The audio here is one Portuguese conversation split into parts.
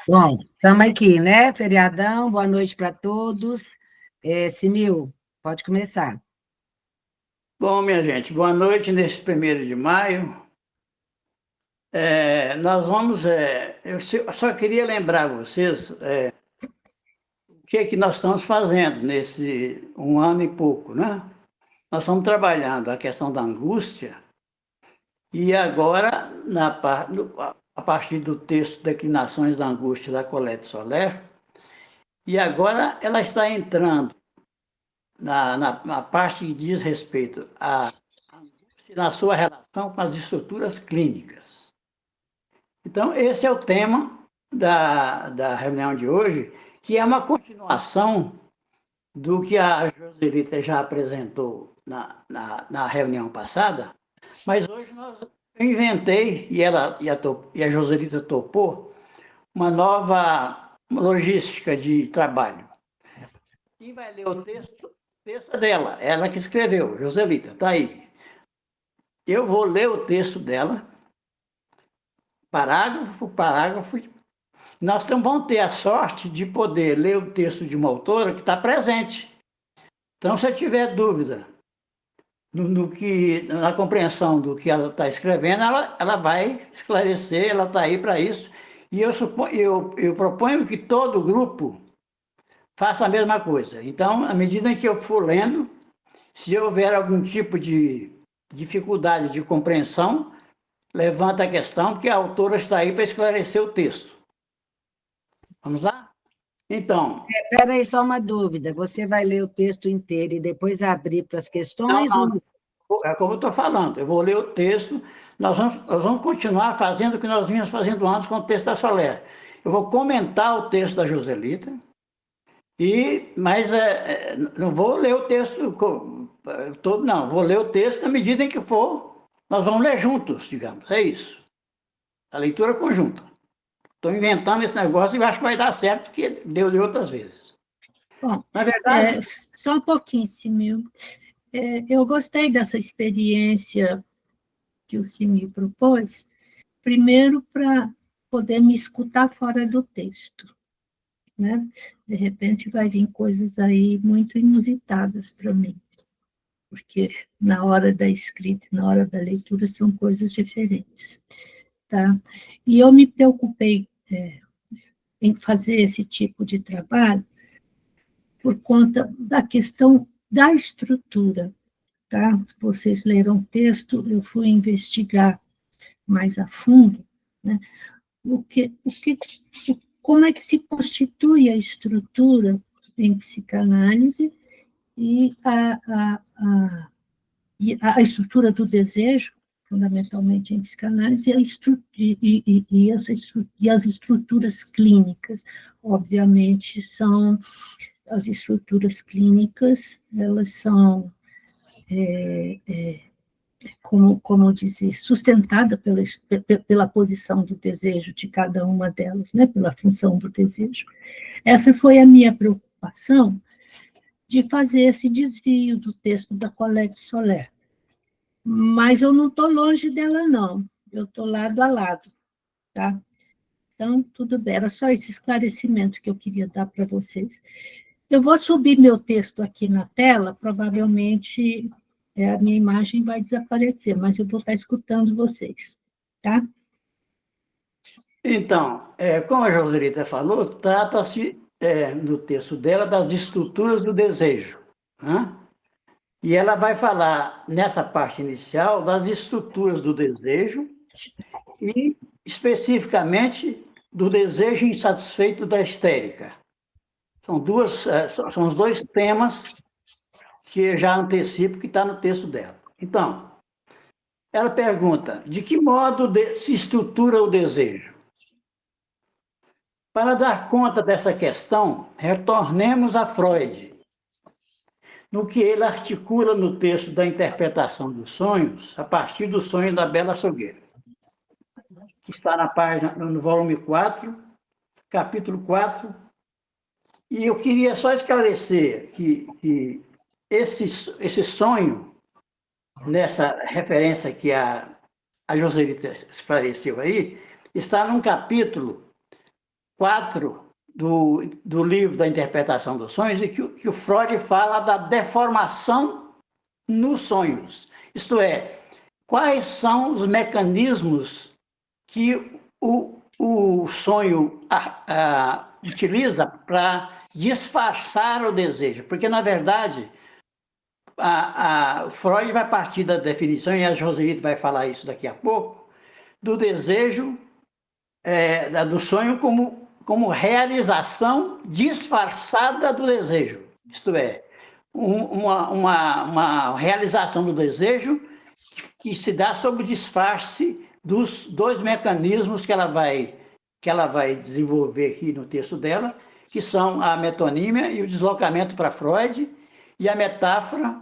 Bom, estamos aqui, né? Feriadão, boa noite para todos. Simil, pode começar. Bom, minha gente, boa noite nesse 1º de maio. Nós vamos. Eu só queria lembrar vocês o que é que nós estamos fazendo nesse 1 ano e pouco, né? Nós estamos trabalhando a questão da angústia e agora, a partir do texto Declinações da Angústia da Colette Soler, e agora ela está entrando na parte que diz respeito à angústia na sua relação com as estruturas clínicas. Então, esse é o tema da reunião de hoje, que é uma continuação do que a Joselita já apresentou na reunião passada, mas hoje eu inventei, e a Joselita topou, uma nova logística de trabalho. Quem vai ler o texto é dela, ela que escreveu, Joselita, está aí. Eu vou ler o texto dela, parágrafo por parágrafo. Nós vamos ter a sorte de poder ler o texto de uma autora que está presente. Então, se eu tiver dúvida na compreensão do que ela está escrevendo, ela vai esclarecer, ela está aí para isso. E eu proponho que todo grupo faça a mesma coisa. Então, à medida que eu for lendo, se houver algum tipo de dificuldade de compreensão, levanta a questão, porque a autora está aí para esclarecer o texto. Vamos lá? Então... Espera aí, só uma dúvida. Você vai ler o texto inteiro e depois abrir para as questões? Não. É como eu estou falando, eu vou ler o texto, nós vamos continuar fazendo o que nós vínhamos fazendo antes com o texto da Soler. Eu vou comentar o texto da Joselita, mas não vou ler o texto todo, não. Vou ler o texto na medida em que for, nós vamos ler juntos, digamos, é isso. A leitura conjunta. Estou inventando esse negócio e acho que vai dar certo, porque deu de outras vezes. Bom, na verdade... só um pouquinho, Simil. Eu gostei dessa experiência que o Simil propôs, primeiro para poder me escutar fora do texto, né? De repente vai vir coisas aí muito inusitadas para mim, porque na hora da escrita e na hora da leitura são coisas diferentes, tá? E eu me preocupei em fazer esse tipo de trabalho por conta da questão da estrutura, tá? Vocês leram o texto, eu fui investigar mais a fundo, né? Como é que se constitui a estrutura em psicanálise e a estrutura do desejo, fundamentalmente em psicanálise, e as estruturas clínicas, obviamente, são as estruturas clínicas, elas são, como dizer, sustentadas pela posição do desejo de cada uma delas, né, pela função do desejo. Essa foi a minha preocupação de fazer esse desvio do texto da Colette Soler. Mas eu não estou longe dela, não. Eu estou lado a lado, tá? Então, tudo bem. Era só esse esclarecimento que eu queria dar para vocês. Eu vou subir meu texto aqui na tela, provavelmente a minha imagem vai desaparecer, mas eu vou estar escutando vocês, tá? Então, como a Joselita falou, trata-se, no texto dela, das estruturas do desejo, né? E ela vai falar, nessa parte inicial, das estruturas do desejo e, especificamente, do desejo insatisfeito da histérica. São os dois temas que eu já antecipo que está no texto dela. Então, ela pergunta, de que modo se estrutura o desejo? Para dar conta dessa questão, retornemos a Freud, no que ele articula no texto da interpretação dos sonhos, a partir do sonho da Bela Sogueira, que está no volume 4, capítulo 4. E eu queria só esclarecer que esse sonho, nessa referência que a Joselita esclareceu aí, está num capítulo 4 do livro da interpretação dos sonhos, e que o Freud fala da deformação nos sonhos. Isto é, quais são os mecanismos que o sonho utiliza para disfarçar o desejo. Porque, na verdade, Freud vai partir da definição, e a Joselito vai falar isso daqui a pouco, do desejo, do sonho como realização disfarçada do desejo. Isto é, uma realização do desejo que se dá sob o disfarce dos 2 mecanismos que ela vai desenvolver aqui no texto dela, que são a metonímia e o deslocamento para Freud, e a metáfora,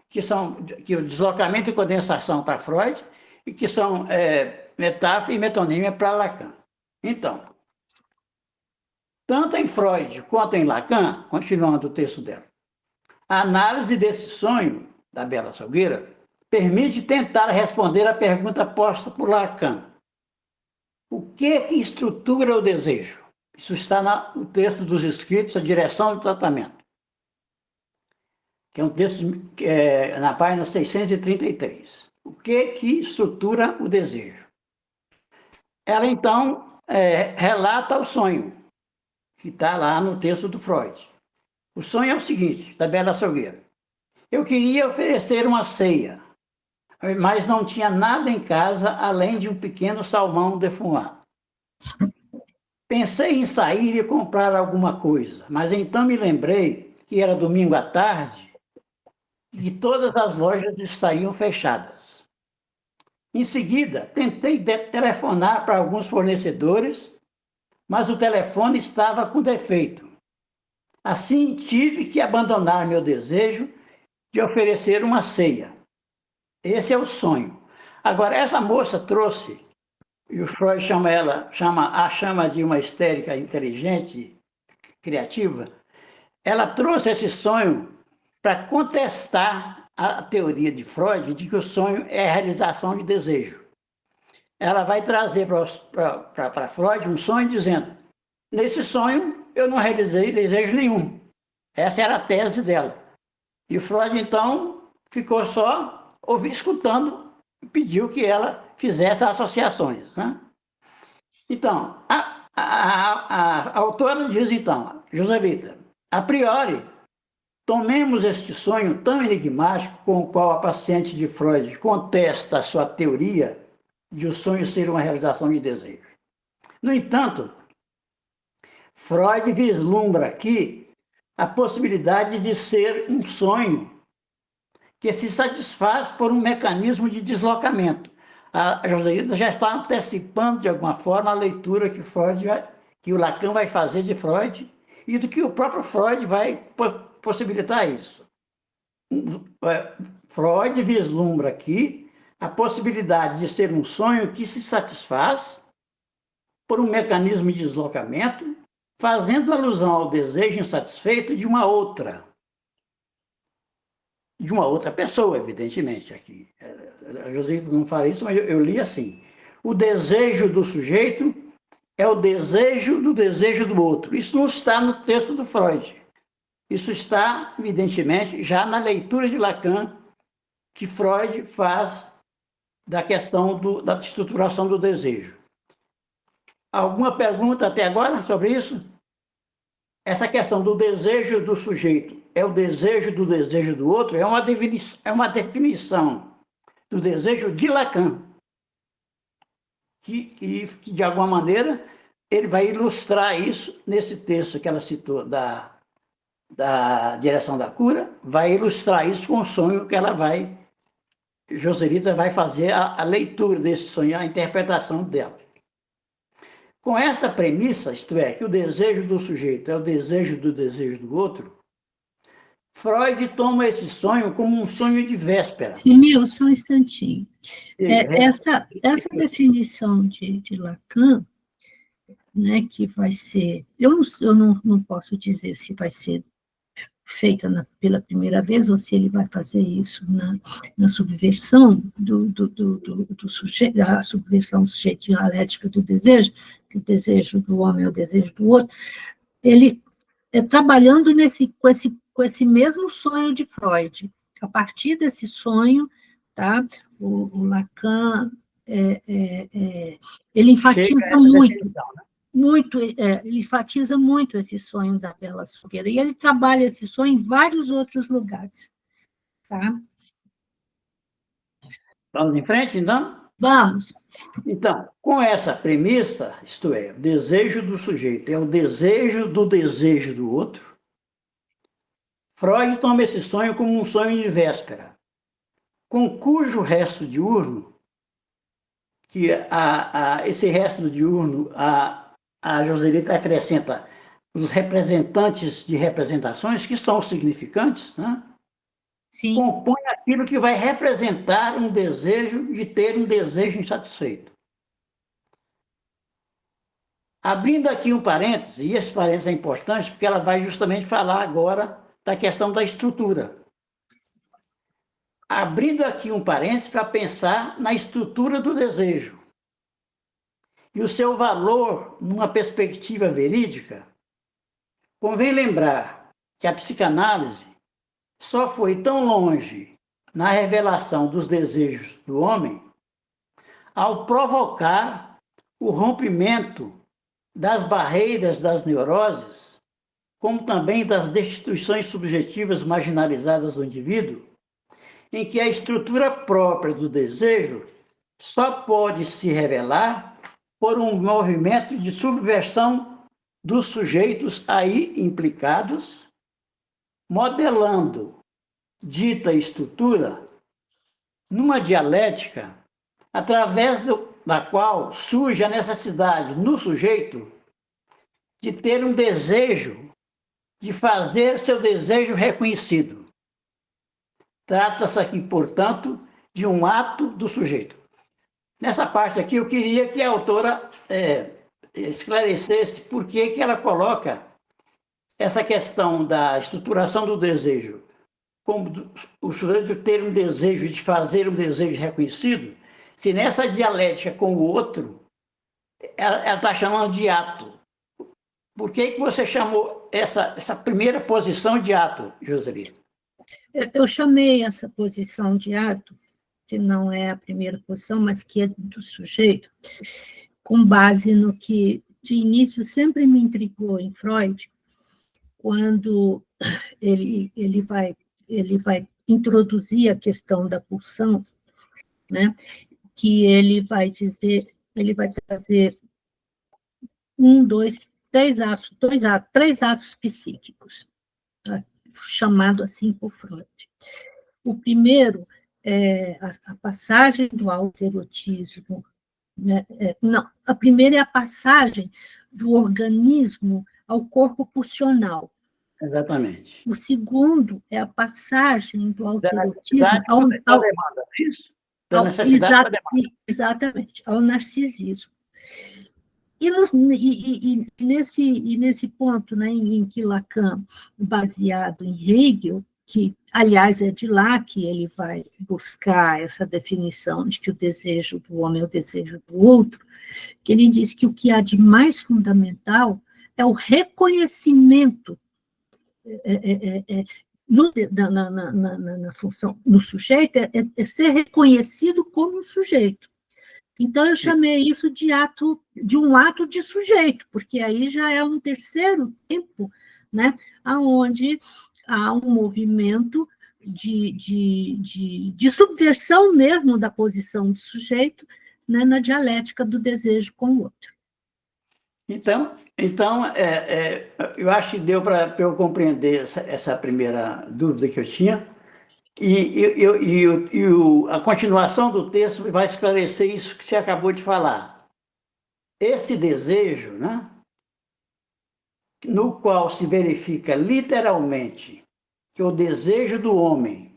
que o deslocamento e condensação para Freud, e que são metáfora e metonímia para Lacan. Então, tanto em Freud quanto em Lacan, continuando o texto dela, a análise desse sonho da Bela Salgueira permite tentar responder a pergunta posta por Lacan. O que estrutura o desejo? Isso está no texto dos escritos, A Direção do Tratamento, que é um texto na página 633. O que estrutura o desejo? Ela, então, relata o sonho, que está lá no texto do Freud. O sonho é o seguinte, da Bela Salgueira. Eu queria oferecer uma ceia, mas não tinha nada em casa além de um pequeno salmão defumado. Pensei em sair e comprar alguma coisa, mas então me lembrei que era domingo à tarde e que todas as lojas estariam fechadas. Em seguida, tentei telefonar para alguns fornecedores, mas o telefone estava com defeito. Assim, tive que abandonar meu desejo de oferecer uma ceia. Esse é o sonho. Agora, essa moça trouxe, e o Freud chama de uma histérica inteligente, criativa, ela trouxe esse sonho para contestar a teoria de Freud de que o sonho é a realização de desejo. Ela vai trazer para Freud um sonho dizendo: nesse sonho eu não realizei desejo nenhum. Essa era a tese dela. E Freud, então, ficou só escutando e pediu que ela fizesse associações, né? Então, a autora diz, então, Joselita, a priori, tomemos este sonho tão enigmático com o qual a paciente de Freud contesta a sua teoria de o sonho ser uma realização de desejo. No entanto, Freud vislumbra aqui a possibilidade de ser um sonho que se satisfaz por um mecanismo de deslocamento. A Joselita já está antecipando, de alguma forma, a leitura que o Lacan vai fazer de Freud e do que o próprio Freud vai possibilitar isso. Freud vislumbra aqui a possibilidade de ser um sonho que se satisfaz por um mecanismo de deslocamento, fazendo alusão ao desejo insatisfeito de uma outra pessoa, evidentemente, aqui. A Joselita não fala isso, mas eu li assim. O desejo do sujeito é o desejo do outro. Isso não está no texto do Freud. Isso está, evidentemente, já na leitura de Lacan, que Freud faz da questão da estruturação do desejo. Alguma pergunta até agora sobre isso? Essa questão do desejo do sujeito é o desejo do outro, é uma definição do desejo de Lacan, que de alguma maneira, ele vai ilustrar isso nesse texto que ela citou da Direção da Cura, vai ilustrar isso com o sonho que Joselita vai fazer a leitura desse sonho, a interpretação dela. Com essa premissa, isto é, que o desejo do sujeito é o desejo do outro, Freud toma esse sonho como um sonho de véspera. Simil, só um instantinho. Essa definição de Lacan, né, que vai ser... Eu não posso dizer se vai ser feita pela primeira vez ou se ele vai fazer isso na subversão do sujeito, a subversão do sujeito dialética do desejo, o desejo do homem e o desejo do outro, ele trabalhando com esse mesmo sonho de Freud. A partir desse sonho, tá? O Lacan ele enfatiza ele enfatiza muito esse sonho da bela açougueira, e ele trabalha esse sonho em vários outros lugares. Tá? Vamos em frente, então? Vamos. Então, com essa premissa, isto é, o desejo do sujeito é o desejo do outro, Freud toma esse sonho como um sonho de véspera, com cujo resto diurno, que esse resto diurno, a Joselita acrescenta os representantes de representações, que são significantes, né? Sim. Compõe aquilo que vai representar um desejo de ter um desejo insatisfeito. Abrindo aqui um parêntese, e esse parêntese é importante porque ela vai justamente falar agora da questão da estrutura. Abrindo aqui um parêntese para pensar na estrutura do desejo e o seu valor numa perspectiva verídica, convém lembrar que a psicanálise só foi tão longe na revelação dos desejos do homem ao provocar o rompimento das barreiras das neuroses, como também das destituições subjetivas marginalizadas do indivíduo, em que a estrutura própria do desejo só pode se revelar por um movimento de subversão dos sujeitos aí implicados, modelando dita estrutura numa dialética através da qual surge a necessidade no sujeito de ter um desejo, de fazer seu desejo reconhecido. Trata-se aqui, portanto, de um ato do sujeito. Nessa parte aqui, eu queria que a autora esclarecesse por que ela coloca essa questão da estruturação do desejo, como o sujeito ter um desejo de fazer um desejo reconhecido, se nessa dialética com o outro, ela está chamando de ato. Por que você chamou essa primeira posição de ato, Joselita? Eu chamei essa posição de ato, que não é a primeira posição, mas que é do sujeito, com base no que, de início, sempre me intrigou em Freud, quando ele vai introduzir a questão da pulsão, né? Que ele vai trazer três atos psíquicos, tá? Chamado assim por Freud. O primeiro é a passagem do autoerotismo, né? Não, a primeira é a passagem do organismo ao corpo pulsional. Exatamente. O segundo é a passagem do autoerotismo exatamente, ao narcisismo. E nesse ponto, né, em que Lacan, baseado em Hegel, que, aliás, é de lá que ele vai buscar essa definição de que o desejo do homem é o desejo do outro, que ele diz que o que há de mais fundamental é o reconhecimento na função, no sujeito, é ser reconhecido como um sujeito. Então, eu chamei isso de um ato de sujeito, porque aí já é um terceiro tempo, né, onde há um movimento de subversão mesmo da posição do sujeito, né, na dialética do desejo com o outro. Então eu acho que deu para eu compreender essa primeira dúvida que eu tinha, e a continuação do texto vai esclarecer isso que você acabou de falar. Esse desejo, né, no qual se verifica literalmente que o desejo do homem,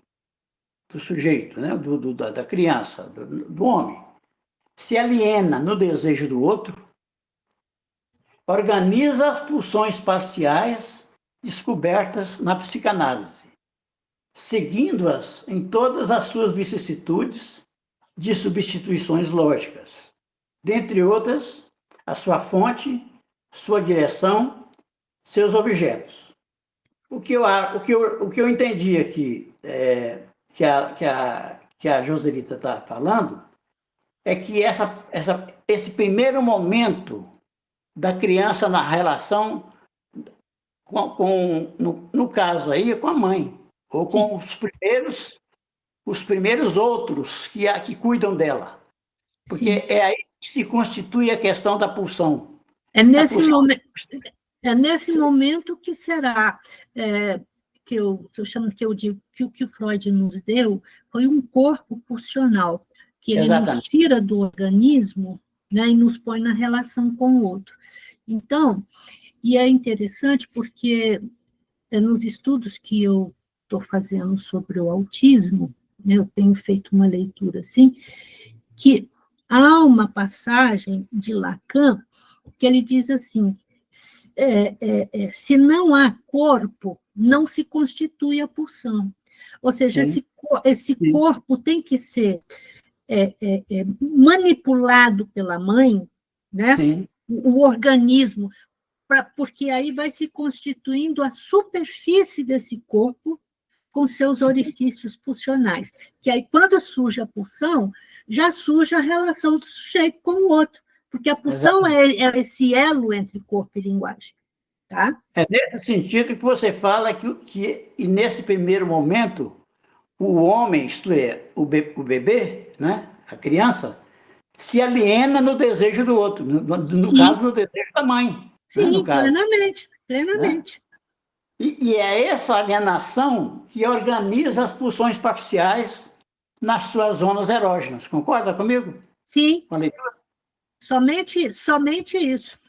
do sujeito, né, da criança, do homem, se aliena no desejo do outro, organiza as pulsões parciais descobertas na psicanálise, seguindo-as em todas as suas vicissitudes de substituições lógicas, dentre outras, a sua fonte, sua direção, seus objetos. O que eu entendi aqui, que a Joselita está falando, é que esse primeiro momento da criança na relação no caso aí, com a mãe, ou com os primeiros outros que cuidam dela. Porque é aí que se constitui a questão da pulsão. É nesse momento que será, que eu chamo, que eu digo, que o que o Freud nos deu foi um corpo pulsional, que ele nos tira do organismo, né, e nos põe na relação com o outro. Então, e é interessante porque nos estudos que eu estou fazendo sobre o autismo, né, eu tenho feito uma leitura assim, que há uma passagem de Lacan que ele diz assim, se não há corpo, não se constitui a pulsão. Ou seja, esse corpo tem que ser manipulado pela mãe, né? O organismo, porque aí vai se constituindo a superfície desse corpo com seus orifícios pulsionais. Que aí, quando surge a pulsão, já surge a relação do sujeito com o outro, porque a pulsão é esse elo entre corpo e linguagem. Tá? É nesse sentido que você fala que nesse primeiro momento, o homem, isto é, o bebê, né, a criança, se aliena no desejo do outro, no caso, no desejo da mãe. Sim, né, plenamente. Né? E é essa alienação que organiza as pulsões parciais nas suas zonas erógenas. Concorda comigo? Sim. Com a leitura? Somente isso.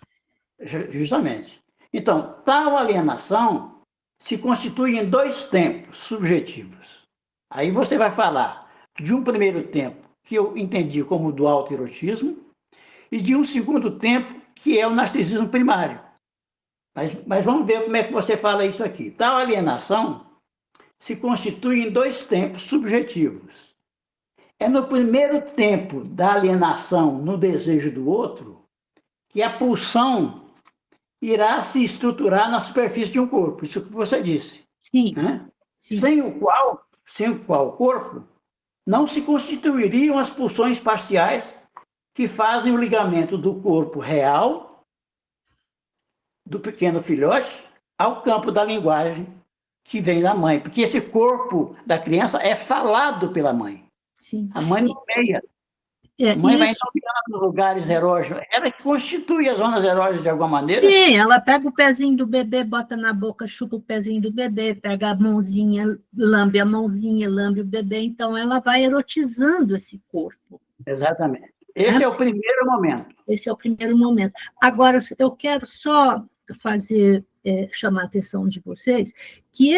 Justamente. Então, tal alienação se constitui em 2 tempos subjetivos. Aí você vai falar de um primeiro tempo, que eu entendi como do autoerotismo, e de um segundo tempo, que é o narcisismo primário. Mas vamos ver como é que você fala isso aqui. Tal alienação se constitui em 2 tempos subjetivos. É no primeiro tempo da alienação no desejo do outro que a pulsão irá se estruturar na superfície de um corpo. Isso que você disse. Sim. Né? Sim. Sem o qual o corpo não se constituiriam as pulsões parciais que fazem o ligamento do corpo real, do pequeno filhote, ao campo da linguagem que vem da mãe. Porque esse corpo da criança é falado pela mãe. Sim. A mãe nomeia. A mãe vai nomeando nos lugares erógenos. Ela que constitui as zonas erógenas de alguma maneira. Sim, ela pega o pezinho do bebê, bota na boca, chupa o pezinho do bebê, pega a mãozinha, lambe a mãozinha, lambe o bebê. Então, ela vai erotizando esse corpo. Exatamente. Esse é o primeiro momento. Esse é o primeiro momento. Agora, eu quero só chamar a atenção de vocês, que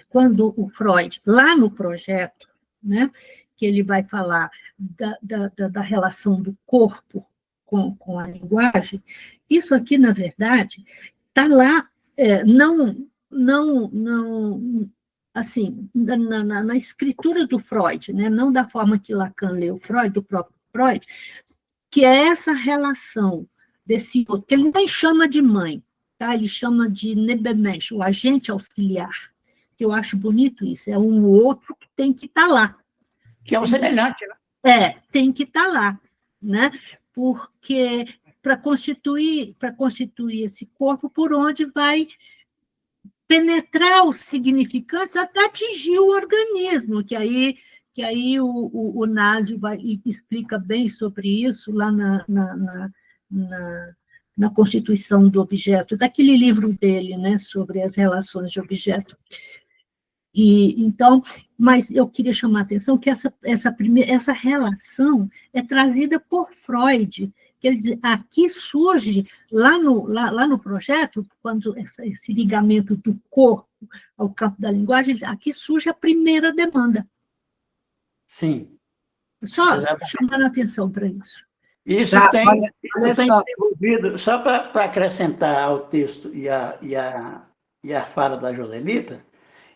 quando o Freud, lá no projeto, né, que ele vai falar da relação do corpo com a linguagem, isso aqui, na verdade, está lá, assim, na escritura do Freud, né, não da forma que Lacan leu Freud, do próprio Freud, que é essa relação desse outro, que ele nem chama de mãe, tá? Ele chama de Nebemesh, o agente auxiliar, que eu acho bonito isso, é um outro que tem que estar lá. Que é um semelhante, né? Tem que estar lá, né? Porque para constituir esse corpo por onde vai penetrar os significantes até atingir o organismo, que aí o Násio explica bem sobre isso lá na constituição do objeto, daquele livro dele, né, sobre as relações de objeto. Então, mas eu queria chamar a atenção que essa relação é trazida por Freud, que ele diz, aqui surge, lá no projeto, quando esse ligamento do corpo ao campo da linguagem, aqui surge a primeira demanda. Sim. Só chamando a atenção para isso. Isso tem desenvolvido, só para acrescentar ao texto e a fala da Joselita,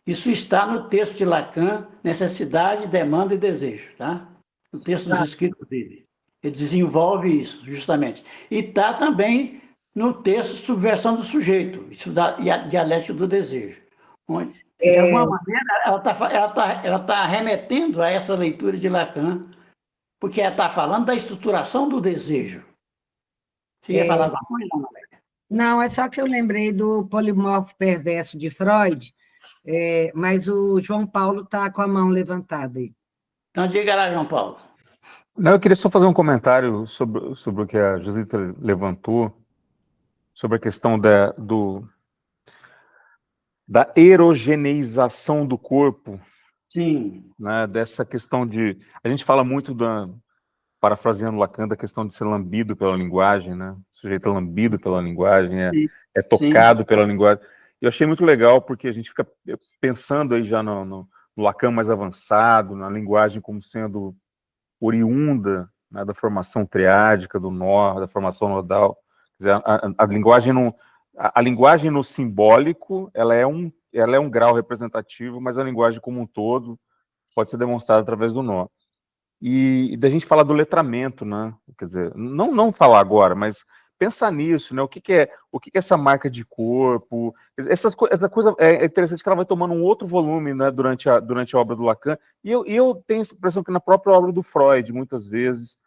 isso está no texto de Lacan, Necessidade, Demanda e Desejo, tá? No texto dos escritos dele. Ele desenvolve isso, justamente. E está também no texto Subversão do Sujeito, estudar e a dialética do desejo. Onde, de alguma maneira, ela tá remetendo a essa leitura de Lacan, porque ela está falando da estruturação do desejo. Você ia falar alguma coisa, não? Não, é só que eu lembrei do polimorfo perverso de Freud, mas o João Paulo está com a mão levantada aí. Então, diga lá, João Paulo. Não, eu queria só fazer um comentário sobre o que a Josita levantou, sobre a questão da erogeneização do corpo. Sim. Né, dessa questão de... A gente fala muito, parafraseando Lacan, da questão de ser lambido pela linguagem, né? O sujeito é lambido pela linguagem, é tocado Sim. pela linguagem. Eu achei muito legal, porque a gente fica pensando aí já no Lacan mais avançado, na linguagem como sendo oriunda, né, da formação triádica, do nó, da formação nodal. Quer dizer, a linguagem a linguagem no simbólico, ela é um grau representativo, mas a linguagem como um todo pode ser demonstrada através do nó. E da gente falar do letramento, né? Quer dizer, não falar agora, mas pensar nisso, né? O que é essa marca de corpo? Essa coisa é interessante que ela vai tomando um outro volume, né, durante a obra do Lacan. E eu tenho essa impressão que na própria obra do Freud, muitas vezes,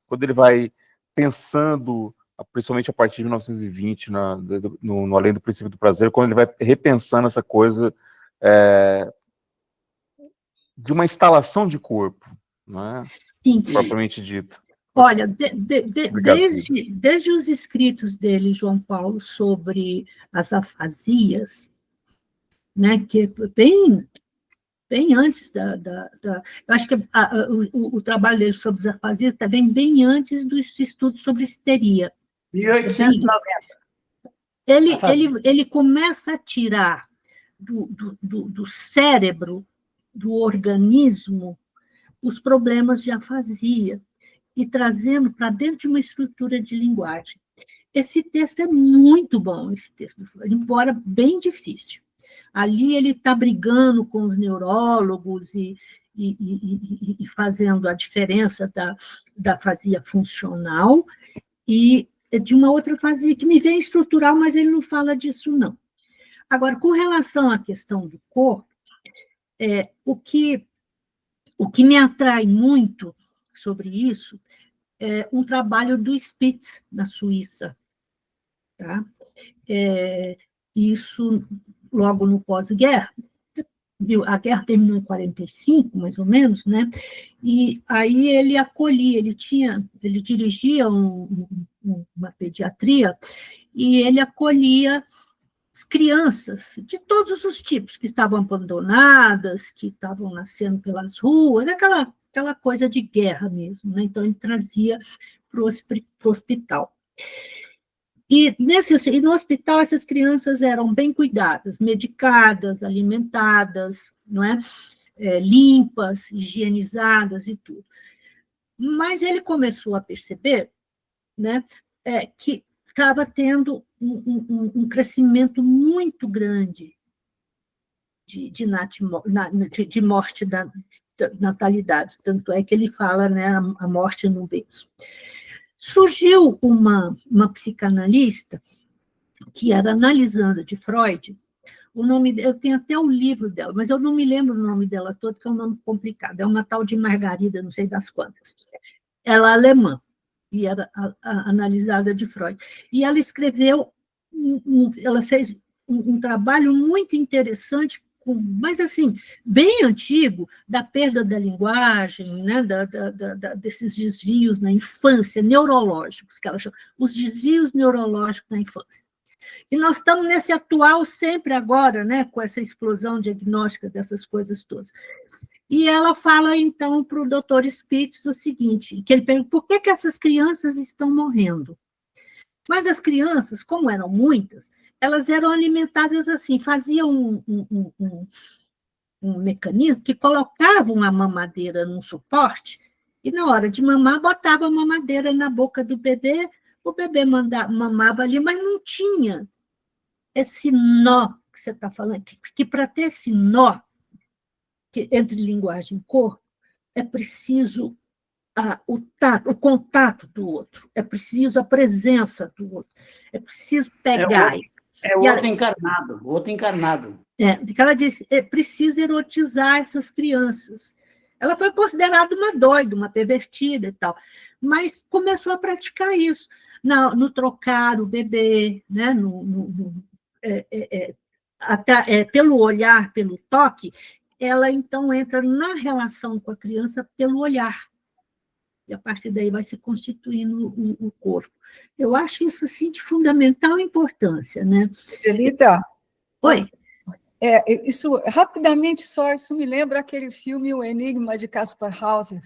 quando ele vai pensando, principalmente a partir de 1920, no Além do Princípio do Prazer, quando ele vai repensando essa coisa de uma instalação de corpo, não é? Sim. Propriamente dito. Olha, desde os escritos dele, João Paulo, sobre as afasias, né, que bem antes eu acho que o trabalho dele sobre as afasias também bem antes dos estudos sobre histeria. 1890. Ele começa a tirar do cérebro, do organismo, os problemas de afasia, e trazendo para dentro de uma estrutura de linguagem. Esse texto é muito bom, esse texto, embora bem difícil. Ali ele está brigando com os neurólogos e fazendo a diferença da afasia funcional e de uma outra afasia que me vem estrutural, mas ele não fala disso, não. Agora, com relação à questão do corpo, o que me atrai muito sobre isso um trabalho do Spitz, na Suíça. Tá? Isso logo no pós-guerra. A guerra terminou em 45, mais ou menos, né? E aí ele acolhia, ele dirigia uma pediatria e ele acolhia as crianças de todos os tipos, que estavam abandonadas, que estavam nascendo pelas ruas, aquela coisa de guerra mesmo, né? Então ele trazia para o hospital. E no hospital essas crianças eram bem cuidadas, medicadas, alimentadas, não é? Limpas, higienizadas e tudo. Mas ele começou a perceber, né, que estava tendo um crescimento muito grande de morte da natalidade, tanto é que ele fala, né, a morte no berço. Surgiu uma psicanalista que era analisando de Freud, o nome, eu tenho até o livro dela, mas eu não me lembro o nome dela todo, que é um nome complicado, é uma tal de Margarida, não sei das quantas. Ela é alemã, e era analisada de Freud. E ela escreveu, ela fez um trabalho muito interessante, mas assim, bem antigo, da perda da linguagem, né, desses desvios na infância, neurológicos, que ela chama, os desvios neurológicos na infância. E nós estamos nesse atual sempre agora, né, com essa explosão diagnóstica dessas coisas todas. E ela fala, então, para o doutor Spitz o seguinte, que ele pergunta, por que essas crianças estão morrendo? Mas as crianças, como eram muitas, elas eram alimentadas assim, faziam um mecanismo que colocavam a mamadeira num suporte e, na hora de mamar, botava a mamadeira na boca do bebê, o bebê mamava ali, mas não tinha esse nó que você está falando, que para ter esse nó entre linguagem e corpo, é preciso o contato do outro, é preciso a presença do outro, é preciso pegar. O outro encarnado, o outro encarnado. Ela disse, é preciso erotizar essas crianças. Ela foi considerada uma doida, uma pervertida e tal, mas começou a praticar isso, no trocar o bebê, né? Pelo olhar, pelo toque, ela então entra na relação com a criança pelo olhar. E a partir daí vai se constituindo o corpo. Eu acho isso assim, de fundamental importância, né? Angelita? Oi. Isso, rapidamente só, isso me lembra aquele filme O Enigma de Caspar Hauser.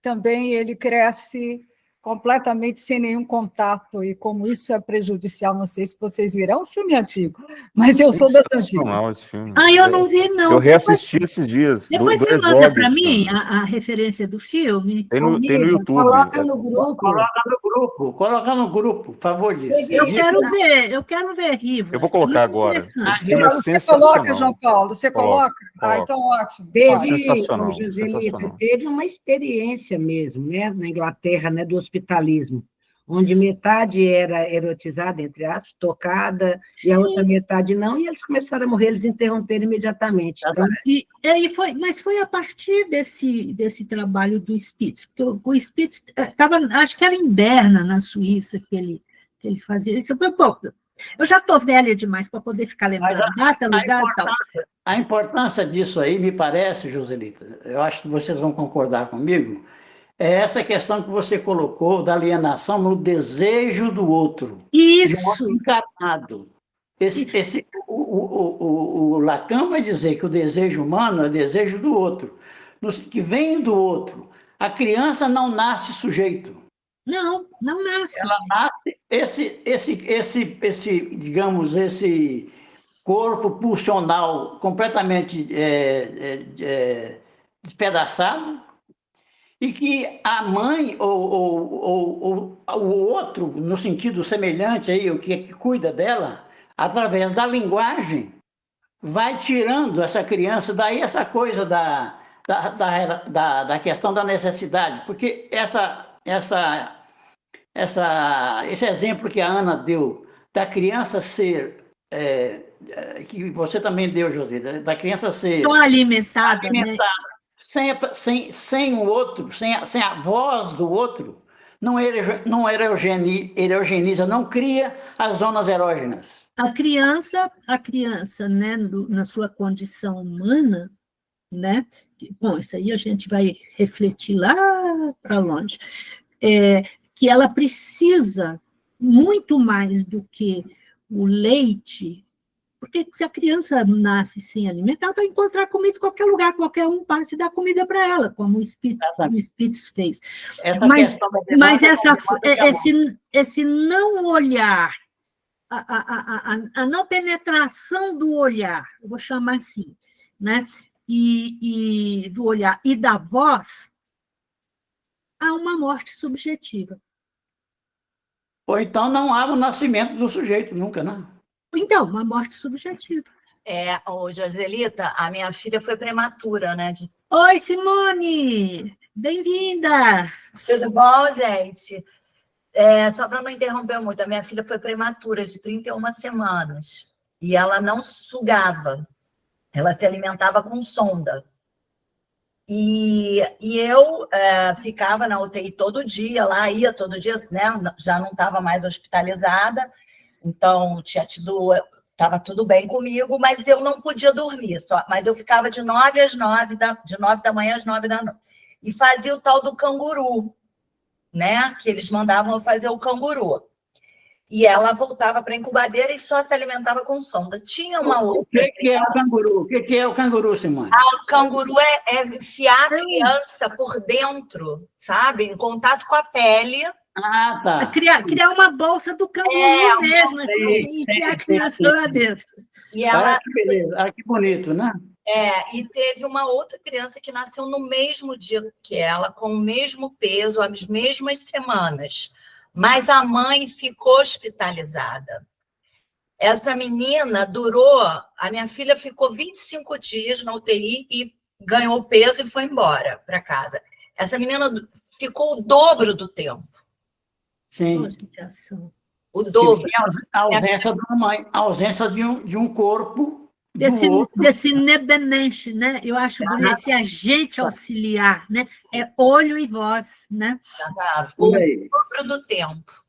Também ele cresce completamente sem nenhum contato, e como isso é prejudicial, não sei se vocês viram, é um filme antigo, mas eu sou das antigas. Eu não vi, não. Eu reassisti esses dias. Depois você manda para mim a referência do filme. Tem no YouTube. Coloca no grupo. Coloca no grupo, por favor, disso. Eu quero ver, Riva. Eu vou colocar agora. Você coloca, João Paulo, você coloca? Então, ótimo. Sensacional. Joselita, teve uma experiência mesmo, né, na Inglaterra, né, do hospitalismo, onde metade era erotizada, entre aspas, tocada, e a outra metade não, e eles começaram a morrer, eles interromperam imediatamente. Então, mas foi a partir desse trabalho do Spitz, porque o Spitz estava, acho que era em Berna, na Suíça, que ele fazia isso. Eu já estou velha demais para poder ficar lembrando data, lugar e tal. A importância disso aí, me parece, Joselita, eu acho que vocês vão concordar comigo, é essa questão que você colocou da alienação no desejo do outro. Isso. De um outro encarnado. O Lacan vai dizer que o desejo humano é desejo do outro, que vem do outro. A criança não nasce sujeito. Não nasce. Ela nasce digamos, esse corpo pulsional completamente despedaçado, e que a mãe ou o outro, no sentido semelhante, aí, o que cuida dela, através da linguagem, vai tirando essa criança, daí essa coisa da questão da necessidade, porque esse exemplo que a Ana deu, da criança ser, que você também deu, José, da criança ser... Só alimentada, né? Sem o outro, sem a voz do outro, não eugeniza, não cria as zonas erógenas. A criança, né, na sua condição humana, né? Bom, isso aí a gente vai refletir lá para longe, que ela precisa muito mais do que o leite. Porque se a criança nasce sem alimentar, vai encontrar comida em qualquer lugar, qualquer um passe e dá comida para ela, como o Spitz fez. Mas esse não olhar, a não penetração do olhar, eu vou chamar assim, né? E do olhar e da voz, há uma morte subjetiva. Ou então não há o nascimento do sujeito, nunca, né? Então, uma morte subjetiva. Joselita, a minha filha foi prematura, né? Oi, Simone! Bem-vinda! Tudo bom, gente? Só para não interromper muito, a minha filha foi prematura, de 31 semanas. E ela não sugava. Ela se alimentava com sonda. E eu ficava na UTI todo dia, lá ia todo dia, né? Já não estava mais hospitalizada. Então, estava tudo bem comigo, mas eu não podia dormir, mas eu ficava de 9 da manhã às 9 da noite. E fazia o tal do canguru, né? Que eles mandavam eu fazer o canguru. E ela voltava para a incubadeira e só se alimentava com sonda. Tinha uma outra... O que é o canguru? O que é o canguru, Simone? O canguru é enfiar a criança por dentro, sabe? Em contato com a pele... Ah, tá. Criar uma bolsa do canguru mesmo, e enfiar a criança lá dentro. E ela... que beleza, que bonito, né? E teve uma outra criança que nasceu no mesmo dia que ela, com o mesmo peso, as mesmas semanas, mas a mãe ficou hospitalizada. Essa menina a minha filha ficou 25 dias na UTI e ganhou peso e foi embora para casa. Essa menina ficou o dobro do tempo. Sim. O dobro. A ausência de uma mãe, a ausência de um corpo desse nebenesh, né? Eu acho bonito, esse agente auxiliar, né? É olho e voz, né? Ficou o dobro do tempo.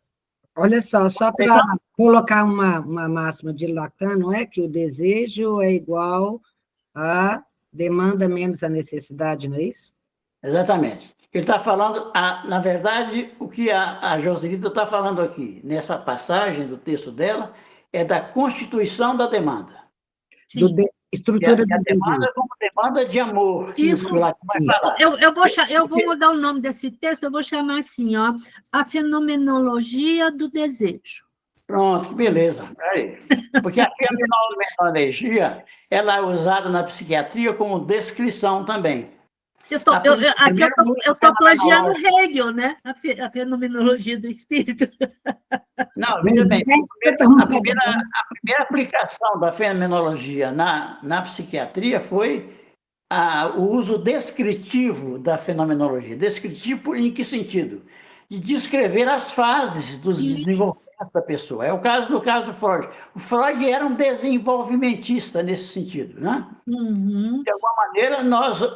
Olha só para colocar uma máxima de Lacan, não é que o desejo é igual a demanda menos a necessidade, não é isso? Exatamente. Ele está falando, na verdade, o que a Joselita está falando aqui, nessa passagem do texto dela, é da constituição da demanda. Estrutura da demanda como demanda de amor. Isso. Vai falar. Eu vou mudar o nome desse texto, eu vou chamar assim, ó, a fenomenologia do desejo. Pronto, beleza. Aí. Porque a fenomenologia ela é usada na psiquiatria como descrição também. Eu estou plagiando Hegel, né? A fenomenologia do espírito. Não, veja bem, a primeira aplicação da fenomenologia na psiquiatria foi o uso descritivo da fenomenologia. Descritivo em que sentido? De descrever as fases dos desenvolvimentos da pessoa. É no caso do Freud. O Freud era um desenvolvimentista nesse sentido, né? Uhum. De alguma maneira,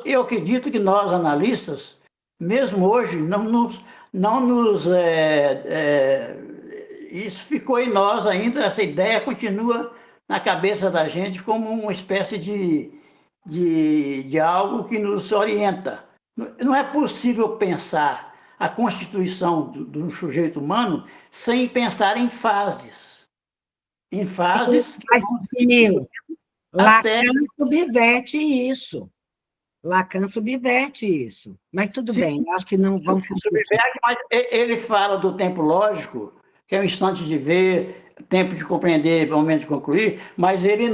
eu acredito que nós, analistas, mesmo hoje, isso ficou em nós ainda, essa ideia continua na cabeça da gente como uma espécie de algo que nos orienta. Não é possível pensar a constituição do sujeito humano sem pensar em fases. Em fases... Lacan subverte isso. Lacan subverte isso. Mas tudo bem, acho que não vamos... Subverte, mas ele fala do tempo lógico, que é um instante de ver, tempo de compreender, momento de concluir, mas ele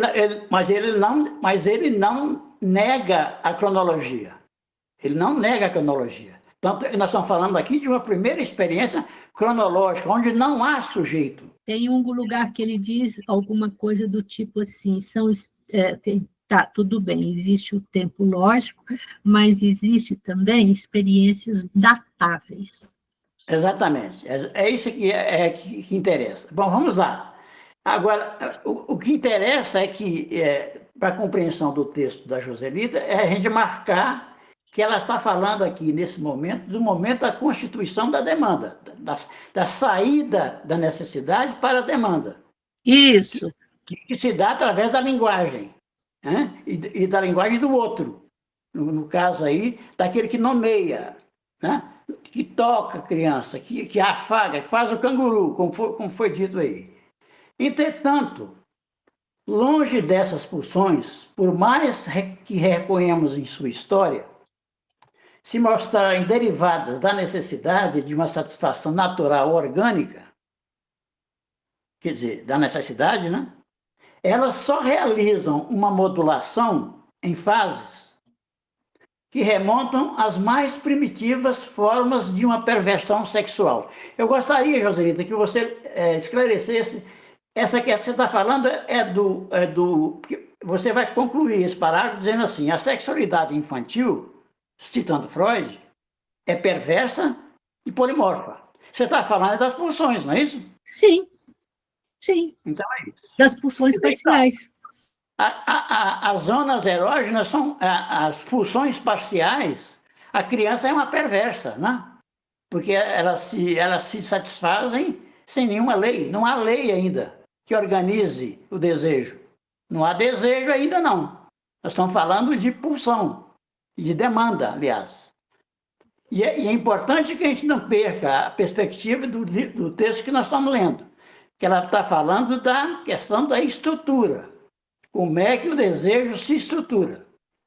não nega a cronologia. Ele não nega a cronologia. Tanto nós estamos falando aqui de uma primeira experiência cronológica, onde não há sujeito. Tem um lugar que ele diz alguma coisa do tipo assim, tá, tudo bem, existe o tempo lógico, mas existe também experiências datáveis. Exatamente, é isso que interessa. Bom, vamos lá. Agora, o que interessa é que, para a compreensão do texto da Joselita, é a gente marcar que ela está falando aqui, nesse momento, do momento da constituição da demanda, da saída da necessidade para a demanda. Isso. Que se dá através da linguagem, né? E da linguagem do outro. No caso aí, daquele que nomeia, né? Que toca a criança, que afaga, que faz o canguru, como foi dito aí. Entretanto, longe dessas pulsões, por mais que reconhemos em sua história, se mostrarem derivadas da necessidade de uma satisfação natural orgânica, quer dizer, da necessidade, né? Elas só realizam uma modulação em fases que remontam às mais primitivas formas de uma perversão sexual. Eu gostaria, Joselita, que você esclarecesse essa que você está falando você vai concluir esse parágrafo dizendo assim: a sexualidade infantil, citando Freud, é perversa e polimorfa. Você está falando das pulsões, não é isso? Sim. Então é isso. Das pulsões parciais. As zonas erógenas são as pulsões parciais. A criança é uma perversa, né? Porque elas se satisfazem sem nenhuma lei. Não há lei ainda que organize o desejo. Não há desejo ainda, não. Nós estamos falando de pulsão, de demanda, aliás. E é importante que a gente não perca a perspectiva do texto que nós estamos lendo, que ela está falando da questão da estrutura. Como é que o desejo se estrutura?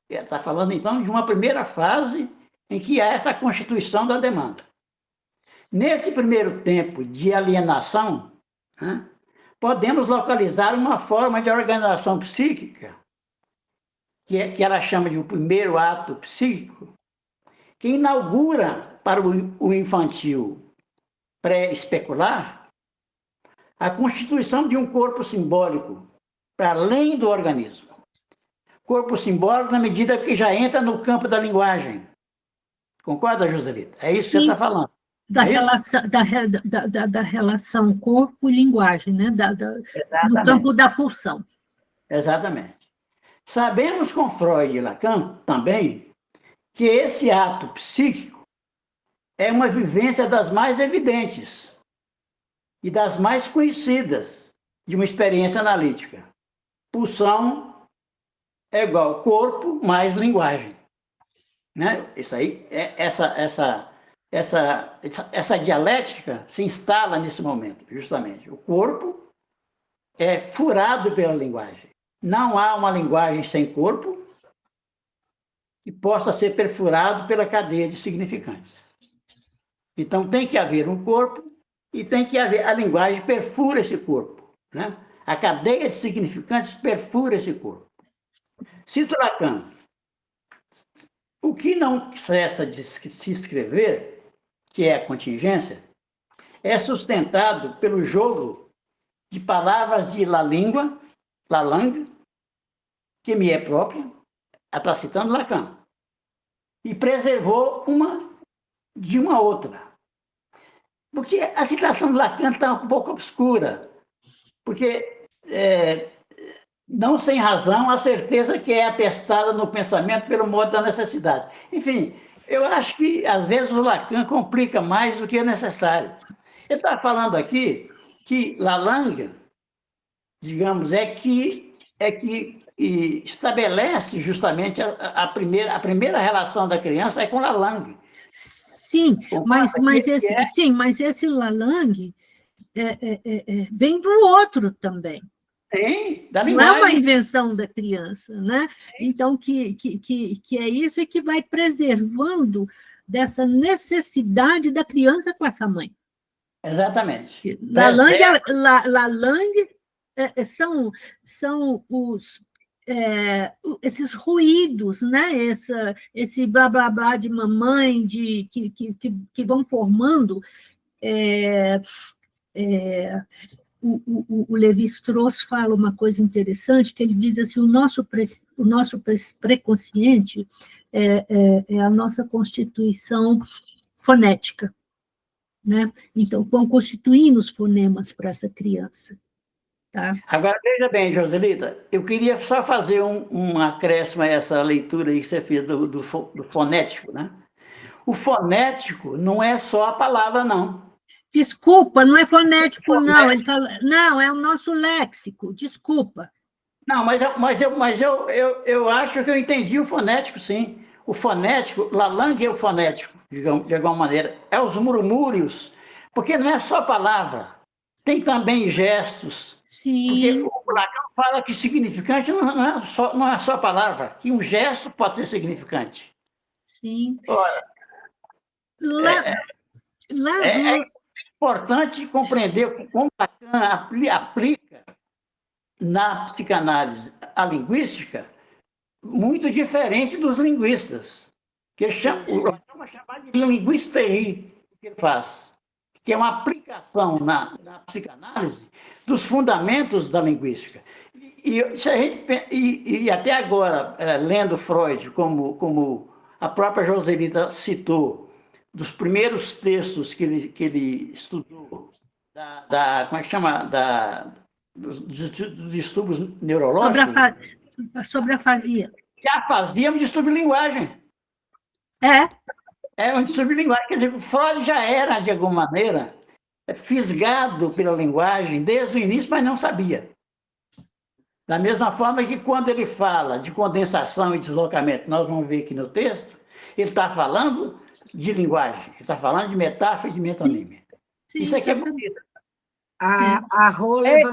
Ela está falando, então, de uma primeira fase em que há essa constituição da demanda. Nesse primeiro tempo de alienação, né, podemos localizar uma forma de organização psíquica, que ela chama de o primeiro ato psíquico, que inaugura para o infantil pré-especular a constituição de um corpo simbólico para além do organismo. Corpo simbólico na medida que já entra no campo da linguagem. Concorda, Joselita? É isso que você Sim. está falando. Da É isso? relação, da relação corpo e linguagem, né? No Exatamente. campo da pulsão. Exatamente. Sabemos com Freud e Lacan também que esse ato psíquico é uma vivência das mais evidentes e das mais conhecidas de uma experiência analítica. Pulsão é igual corpo mais linguagem. Né? Isso aí, essa dialética se instala nesse momento, justamente. O corpo é furado pela linguagem. Não há uma linguagem sem corpo que possa ser perfurado pela cadeia de significantes. Então, tem que haver um corpo e tem que haver... A linguagem perfura esse corpo. Né? A cadeia de significantes perfura esse corpo. Cito Lacan. O que não cessa de se escrever, que é a contingência, é sustentado pelo jogo de palavras de la langue, que me é própria, está citando Lacan, e preservou uma de uma outra. Porque a citação de Lacan está um pouco obscura, porque, não sem razão, a certeza que é atestada no pensamento pelo modo da necessidade. Enfim, eu acho que, às vezes, o Lacan complica mais do que é necessário. Ele está falando aqui que Lalangue, digamos, é que estabelece justamente a primeira relação da criança é com Lalangue. Sim, mas esse Lalangue vem do outro também. Sim, da Não é linguagem. uma invenção da criança, né? Então, que é isso e que vai preservando dessa necessidade da criança com essa mãe. Exatamente. Lalangue são esses ruídos, né? Esse blá blá blá de mamãe, que vão formando. O Lévi-Strauss fala uma coisa interessante, que ele diz assim, o nosso pré-consciente é a nossa constituição fonética, né? Então, vão constituindo os fonemas para essa criança. Tá? Agora, veja bem, Joselita, eu queria só fazer um acréscimo a essa leitura aí que você fez do fonético, né? O fonético não é só a palavra, não. Desculpa, não é fonético, não. Ele fala, não, é o nosso léxico, desculpa. Não, mas eu acho que eu entendi o fonético, sim. O fonético, Lalangue é o fonético, digamos, de alguma maneira. É os murmúrios, porque não é só palavra, tem também gestos. Sim. Porque o Lacan fala que significante não é só palavra, que um gesto pode ser significante. Sim. Ora, é importante compreender como Lacan aplica na psicanálise a linguística muito diferente dos linguistas, que o Lacan chama de linguisterie, que ele faz, que é uma aplicação na psicanálise dos fundamentos da linguística. E até agora, lendo Freud, como a própria Joselita citou, dos primeiros textos que ele estudou, como é que chama? Dos distúrbios neurológicos. Sobre a afasia. Que a afasia é um distúrbio de linguagem. É um distúrbio de linguagem. Quer dizer, o Freud já era, de alguma maneira, fisgado pela linguagem desde o início, mas não sabia. Da mesma forma que quando ele fala de condensação e deslocamento, nós vamos ver aqui no texto, ele está falando de linguagem, ele está falando de metáfora e de metonímia. Sim, isso aqui é bonito.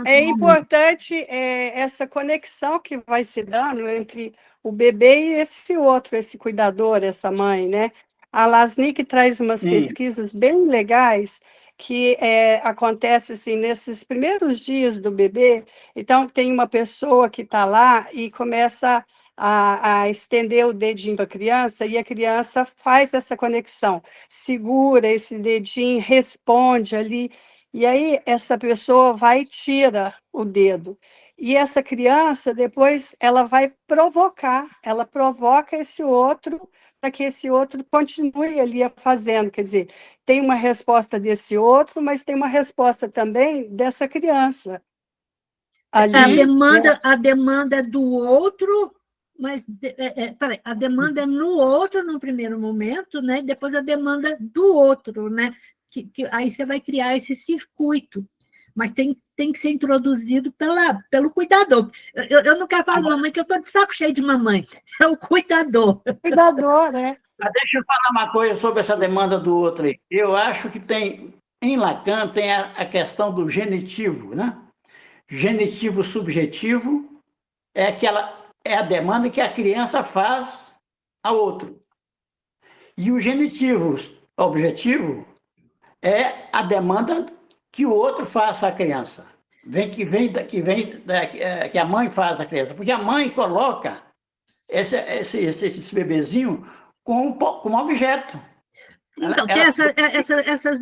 É importante essa conexão que vai se dando entre o bebê e esse outro, esse cuidador, essa mãe, né? A Lasnik traz umas pesquisas bem legais que acontece assim, nesses primeiros dias do bebê. Então, tem uma pessoa que está lá e começa a estender o dedinho para a criança, e a criança faz essa conexão, segura esse dedinho, responde ali, e aí essa pessoa vai e tira o dedo. E essa criança, depois, ela vai provocar, ela provoca esse outro que esse outro continue ali fazendo. Quer dizer, tem uma resposta desse outro, mas tem uma resposta também dessa criança. Ali, a demanda é do outro, mas peraí, a demanda é no outro no primeiro momento, né? E depois a demanda do outro, né? Aí você vai criar esse circuito, mas tem que ser introduzido pelo cuidador. Eu não quero falar de mamãe, que eu estou de saco cheio de mamãe. É o cuidador. Cuidador, né? Mas deixa eu falar uma coisa sobre essa demanda do outro aí. Eu acho que em Lacan, tem a questão do genitivo, né? Genitivo subjetivo é a demanda que a criança faz ao outro. E o genitivo objetivo é a demanda que o outro faça à criança. Que a mãe faz à criança. Porque a mãe coloca esse bebezinho como objeto. Então, tem essas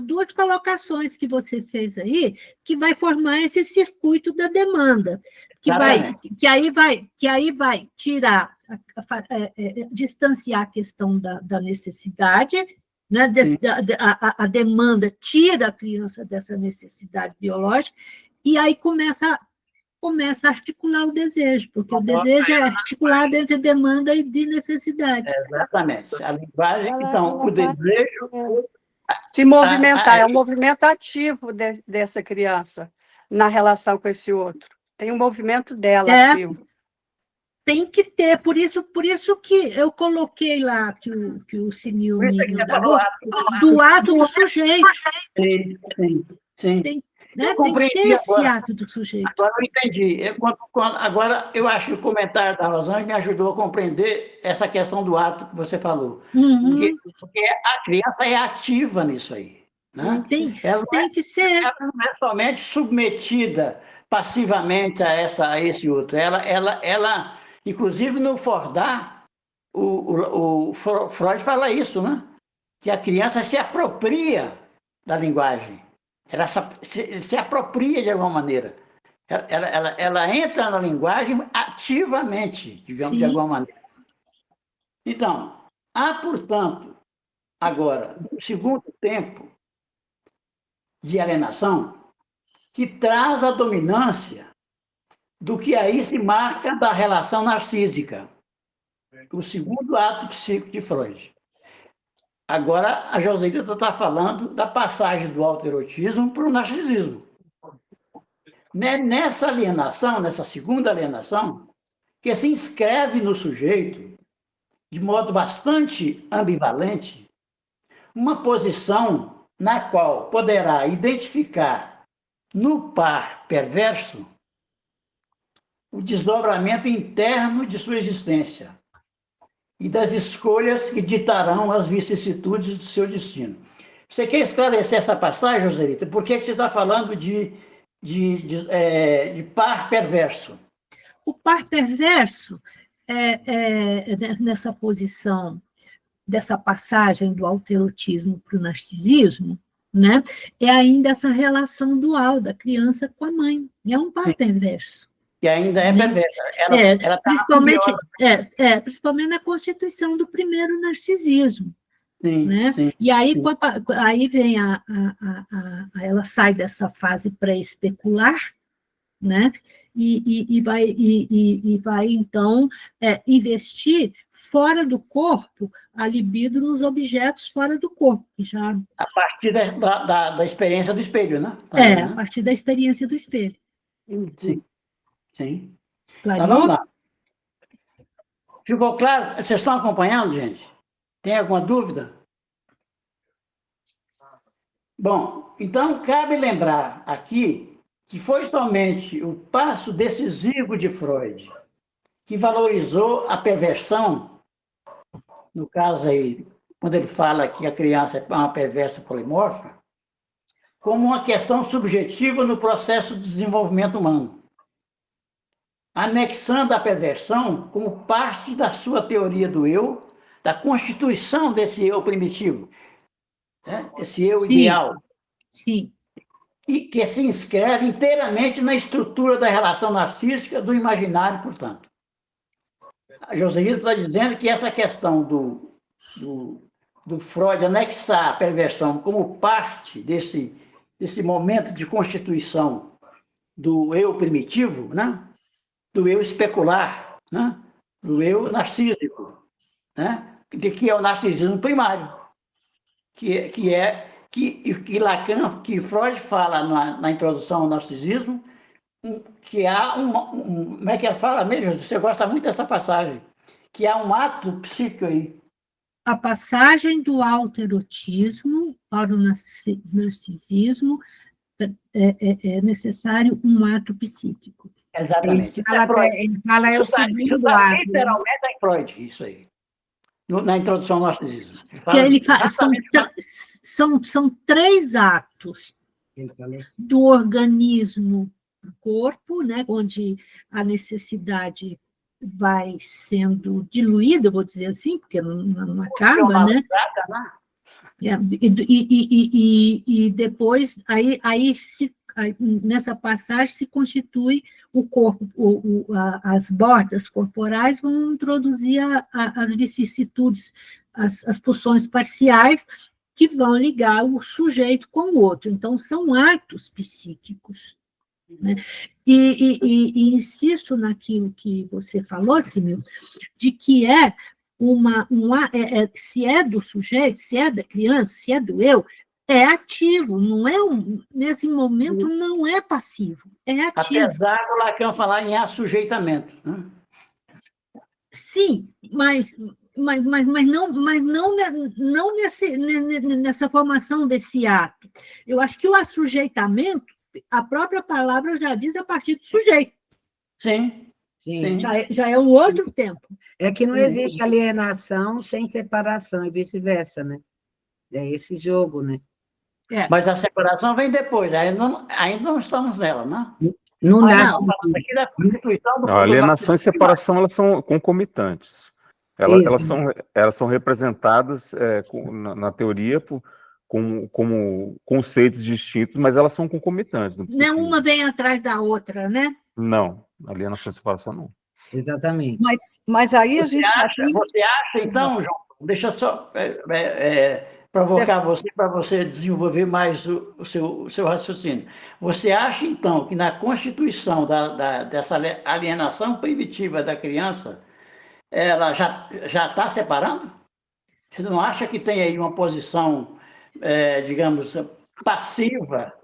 duas colocações que você fez aí, que vai formar esse circuito da demanda, que aí vai tirar, distanciar a questão da necessidade, né? A demanda tira a criança dessa necessidade biológica, e aí começa a articular o desejo, porque o desejo é articulado entre demanda e de necessidade. Exatamente. A linguagem, então, o desejo... Se movimentar, é um movimento ativo dessa criança na relação com esse outro. Tem um movimento dela ativo. Tem que ter, por isso que eu coloquei lá, que o Simil me indagou, do ato do sujeito. Sim. Tem que ter esse ato do sujeito. Agora eu entendi. Agora eu acho que o comentário da Rosângela me ajudou a compreender essa questão do ato que você falou. Uhum. Porque a criança é ativa nisso aí. Né? Tem que ser. Ela não é somente submetida passivamente a esse outro. Ela inclusive no Fordar, o Freud fala isso, né? Que a criança se apropria da linguagem. Ela se apropria de alguma maneira. Ela entra na linguagem ativamente, digamos, de alguma maneira. Então, há, portanto, agora, um segundo tempo de alienação que traz a dominância do que aí se marca da relação narcísica, o segundo ato psíquico de Freud. Agora, a Joselita está falando da passagem do autoerotismo para o narcisismo. Nessa alienação, nessa segunda alienação, que se inscreve no sujeito, de modo bastante ambivalente, uma posição na qual poderá identificar no par perverso o desdobramento interno de sua existência e das escolhas que ditarão as vicissitudes do seu destino. Você quer esclarecer essa passagem, Joselita? Por que você está falando de par perverso? O par perverso, nessa posição, dessa passagem do autoerotismo para o narcisismo, né, é ainda essa relação dual da criança com a mãe. É um par perverso. Que ainda é perversa. Ela principalmente na constituição do primeiro narcisismo. Sim, né? sim, e aí, sim. Aí vem ela sai dessa fase pré-especular, né? E vai então, investir fora do corpo a libido nos objetos fora do corpo. Já... A partir da experiência do espelho, né? Também, né? A partir da experiência do espelho. Sim. Sim. Claro. Então, vamos lá. Ficou claro? Vocês estão acompanhando, gente? Tem alguma dúvida? Bom, então cabe lembrar aqui que foi somente o passo decisivo de Freud que valorizou a perversão, no caso aí, quando ele fala que a criança é uma perversa polimorfa, como uma questão subjetiva no processo de desenvolvimento humano, anexando a perversão como parte da sua teoria do eu, da constituição desse eu primitivo, né? Esse eu ideal. Sim. E que se inscreve inteiramente na estrutura da relação narcística do imaginário, portanto. a Joselito está dizendo que essa questão do Freud anexar a perversão como parte desse momento de constituição do eu primitivo, né? Do eu especular, né? Do eu narcísico, né? Que é o narcisismo primário, que Lacan, que Freud fala na introdução ao narcisismo, que há como é que ele fala mesmo? Você gosta muito dessa passagem, que há um ato psíquico aí. A passagem do autoerotismo para o narcisismo é necessário um ato psíquico. Exatamente. Ele fala é o segundo ato. Literalmente é Freud, isso aí. Na introdução ao narcisismo. Ele fala, são 3 atos do organismo do corpo, né, onde a necessidade vai sendo diluída, vou dizer assim, porque não acaba, né? E depois, nessa passagem se constitui o corpo, as bordas corporais vão introduzir as vicissitudes, as pulsões parciais, que vão ligar o sujeito com o outro. Então, são atos psíquicos. Né? E insisto naquilo que você falou, Simil, de que se é do sujeito, se é da criança, se é do eu, é ativo, não é nesse momento não é passivo, é ativo. Apesar do Lacan falar em assujeitamento. Né? Sim, mas não nessa formação desse ato. Eu acho que o assujeitamento, a própria palavra já diz a partir do sujeito. Sim. Já é um outro tempo. É que não existe alienação sem separação, e vice-versa, né? É esse jogo, né? Mas a separação vem depois, ainda não estamos nela, né? Não nasce. A alienação e separação, elas são concomitantes. Elas são representadas na teoria como conceitos distintos, mas elas são concomitantes. Não uma vem atrás da outra, né? Não, alienação e separação não. Exatamente. Mas aí a gente Você acha, então, João, deixa eu só provocar você para você desenvolver mais o seu raciocínio. Você acha, então, que na constituição dessa alienação primitiva da criança, ela já está separando? Você não acha que tem aí uma posição, digamos, passiva,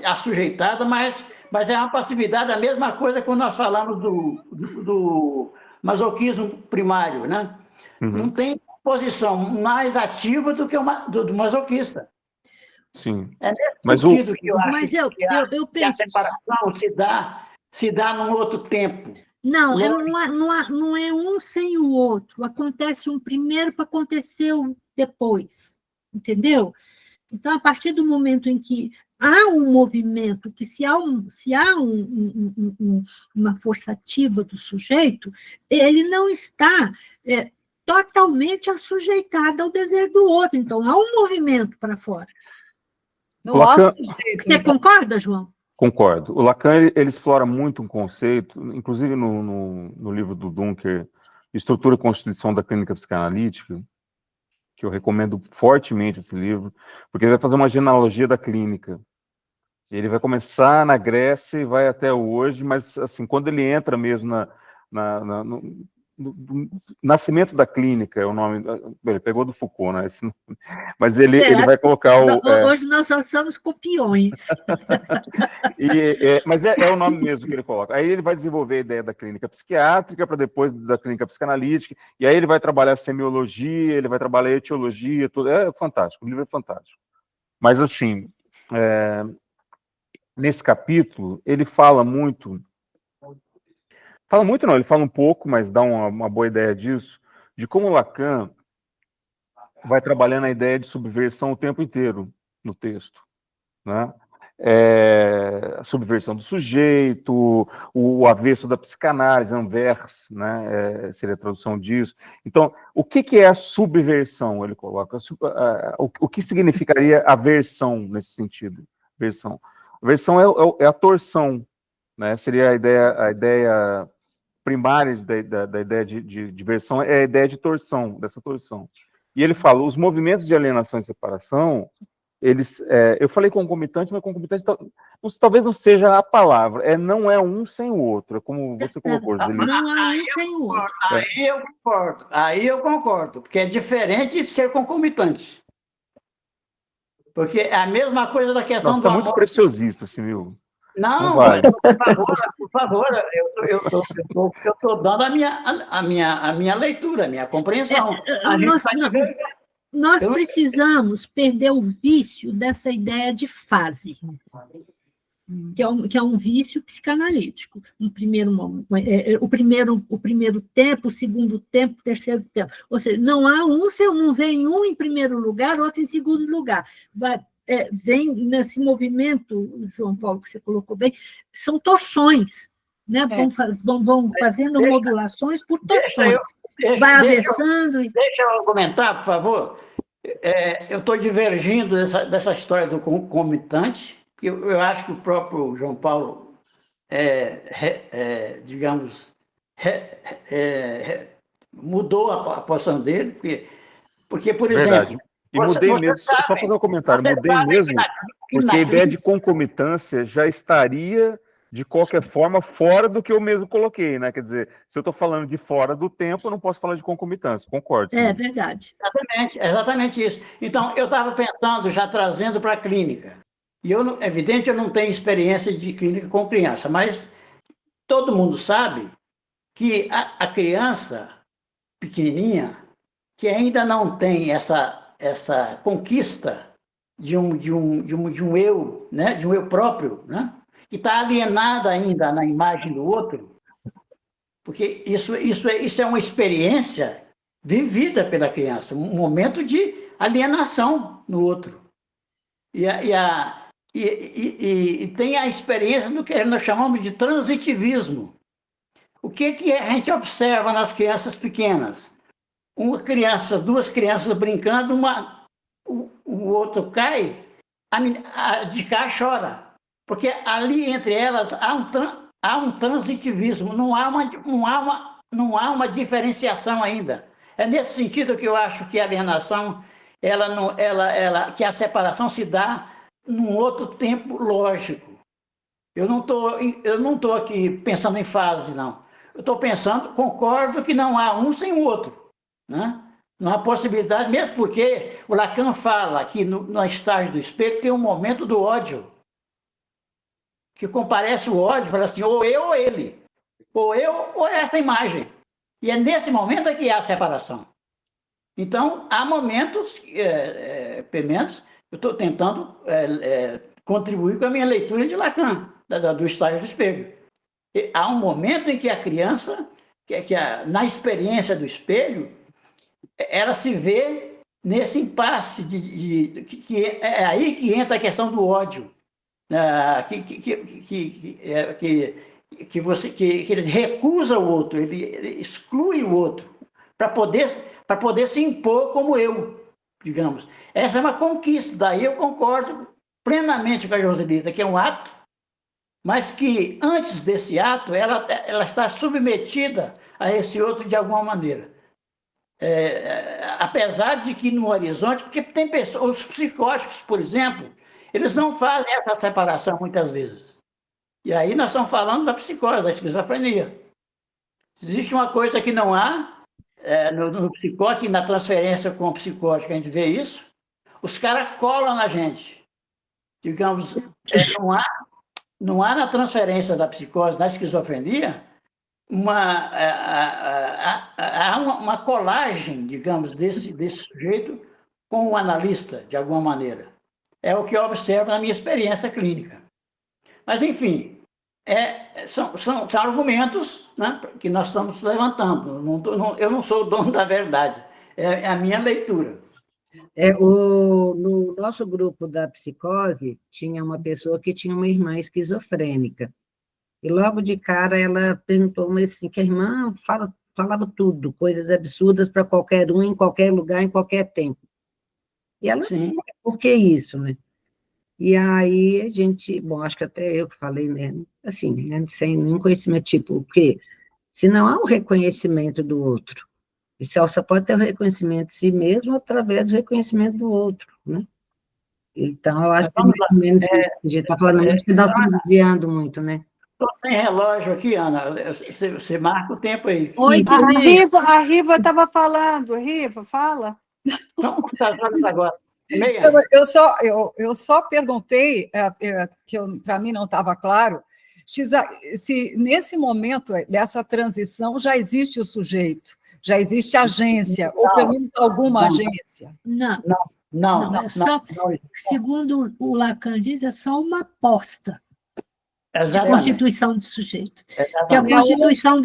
assujeitada, mas é uma passividade, a mesma coisa quando nós falamos do masoquismo primário, né? Uhum. Não tem posição mais ativa do que do masoquista. Sim. É nesse sentido que eu acho eu penso... que a separação se dá num outro tempo. Não é um sem o outro. Acontece um primeiro para acontecer o depois. Entendeu? Então, a partir do momento em que há um movimento, que se há uma força ativa do sujeito, ele não está totalmente assujeitado ao desejo do outro. Então, há um movimento para fora. Não há sujeito. Você concorda, João? Concordo. O Lacan ele explora muito um conceito, inclusive no livro do Duncker, Estrutura e Constituição da Clínica Psicanalítica, que eu recomendo fortemente esse livro, porque ele vai fazer uma genealogia da clínica. Ele vai começar na Grécia e vai até hoje, mas assim, quando ele entra mesmo no nascimento da clínica, é o nome, ele pegou do Foucault, né? Mas ele vai colocar hoje nós só somos copiões. Mas é o nome mesmo que ele coloca. Aí ele vai desenvolver a ideia da clínica psiquiátrica, para depois da clínica psicanalítica, e aí ele vai trabalhar semiologia, ele vai trabalhar etiologia, tudo. É fantástico, o livro é fantástico. Mas assim, nesse capítulo, ele fala muito... Fala muito não, ele fala um pouco, mas dá uma boa ideia disso, de como Lacan vai trabalhando a ideia de subversão o tempo inteiro no texto, né? A subversão do sujeito, o avesso da psicanálise, Anvers, né? Seria a tradução disso. Então, o que é a subversão? Ele coloca. O que significaria a versão nesse sentido? Versão. A versão é a torção, né? Seria a ideia primária da ideia de diversão é a ideia de torção, dessa torção. E ele fala, os movimentos de alienação e separação, eu falei concomitante, mas concomitante talvez não seja a palavra, não é um sem o outro, é como você colocou, Joselito. Não há um sem o outro. Aí eu concordo, porque é diferente de ser concomitante. Porque é a mesma coisa da questão do amor. Está muito preciosista, Simil. Não, vale. por favor, eu estou dando a minha leitura, a minha compreensão. Nós precisamos perder o vício dessa ideia de fase, que é um vício psicanalítico. O primeiro tempo, o segundo tempo, o terceiro tempo. Ou seja, não vem um em primeiro lugar, outro em segundo lugar. Vem nesse movimento, João Paulo, que você colocou bem, são torções, né? Vão fazendo modulações por torções. Vai avessando. Deixa eu argumentar, por favor. Eu estou divergindo dessa história do concomitante, que eu acho que o próprio João Paulo, mudou a posição dele, porque por Verdade. exemplo... E mudei mesmo, só fazer um comentário, mudei mesmo, porque a ideia de concomitância já estaria, de qualquer forma, fora do que eu mesmo coloquei, né? Quer dizer, se eu estou falando de fora do tempo, eu não posso falar de concomitância, concordo. É verdade. Exatamente isso. Então, eu estava pensando, já trazendo para a clínica, e evidente, eu não tenho experiência de clínica com criança, mas todo mundo sabe que a criança pequenininha, que ainda não tem essa conquista de um eu, né? De um eu próprio, né? Que está alienada ainda na imagem do outro, porque isso é uma experiência vivida pela criança, um momento de alienação no outro. E tem a experiência do que nós chamamos de transitivismo. O que a gente observa nas crianças pequenas? Duas crianças brincando, o outro cai, a de cá chora. Porque ali entre elas há um transitivismo, não há uma diferenciação ainda. É nesse sentido que eu acho que a alienação, que a separação se dá num outro tempo lógico. Eu não estou aqui pensando em fase, não. Eu estou pensando, concordo que não há um sem o outro. Né? Não há possibilidade, mesmo porque o Lacan fala que no estágio do espelho tem um momento do ódio, que comparece o ódio, fala assim, ou eu ou ele, ou eu ou essa imagem. E é nesse momento que há a separação. Então, há momentos, pelo menos, eu estou tentando contribuir com a minha leitura de Lacan, do estágio do espelho. E há um momento em que a criança, na experiência do espelho, ela se vê nesse impasse, que é aí que entra a questão do ódio, que ele recusa o outro, ele exclui o outro, para poder se impor como eu, digamos. Essa é uma conquista, daí eu concordo plenamente com a Joselita, que é um ato, mas que antes desse ato ela está submetida a esse outro de alguma maneira. Apesar de que no horizonte, porque tem pessoas, os psicóticos, por exemplo, eles não fazem essa separação muitas vezes. E aí nós estamos falando da psicose, da esquizofrenia. Existe uma coisa que não há no psicótico e na transferência com o psicótico, a gente vê isso, os caras colam na gente. Digamos, não há na transferência da psicose, na esquizofrenia, uma colagem, digamos, desse sujeito com o analista, de alguma maneira. É o que eu observo na minha experiência clínica. Mas, enfim, são argumentos, né, que nós estamos levantando. Eu não sou o dono da verdade, é a minha leitura. No nosso grupo da psicose, tinha uma pessoa que tinha uma irmã esquizofrênica. E logo de cara ela perguntou, mas assim, que a irmã falava tudo, coisas absurdas para qualquer um, em qualquer lugar, em qualquer tempo. E ela, por que isso, né? E aí a gente, bom, acho que até eu que falei, né? Assim, né, sem nenhum conhecimento, tipo, o quê? se não há um reconhecimento do outro. E só pode ter o reconhecimento de si mesmo através do reconhecimento do outro, né? Então, eu acho que mais ou menos a gente está falando, mas que nós estamos desviando muito, né? Estou sem relógio aqui, Ana. Você marca o tempo aí. 8h30. A Riva estava falando. Riva, fala. Então, quantas horas agora? Meia? Eu só perguntei, que para mim não estava claro, se nesse momento dessa transição já existe o sujeito, já existe agência, ou pelo menos alguma agência. Não, segundo o Lacan diz, é só uma aposta de constituição do sujeito. Que a constituição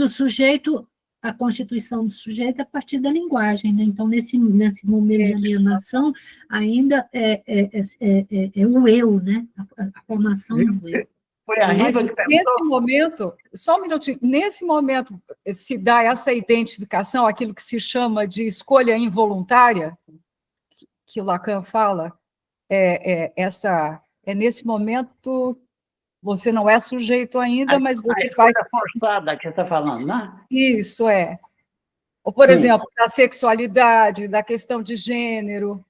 do sujeito é a partir da linguagem, né? Então, nesse momento de alienação, ainda é o eu, né? A formação do eu. Foi a Riva que perguntou. Nesse momento, só um minutinho, nesse momento se dá essa identificação, aquilo que se chama de escolha involuntária, que o Lacan fala, nesse momento você não é sujeito ainda, mas você faz... A forçada que você está falando, né? Isso, é. Ou, por exemplo, da sexualidade, da questão de gênero.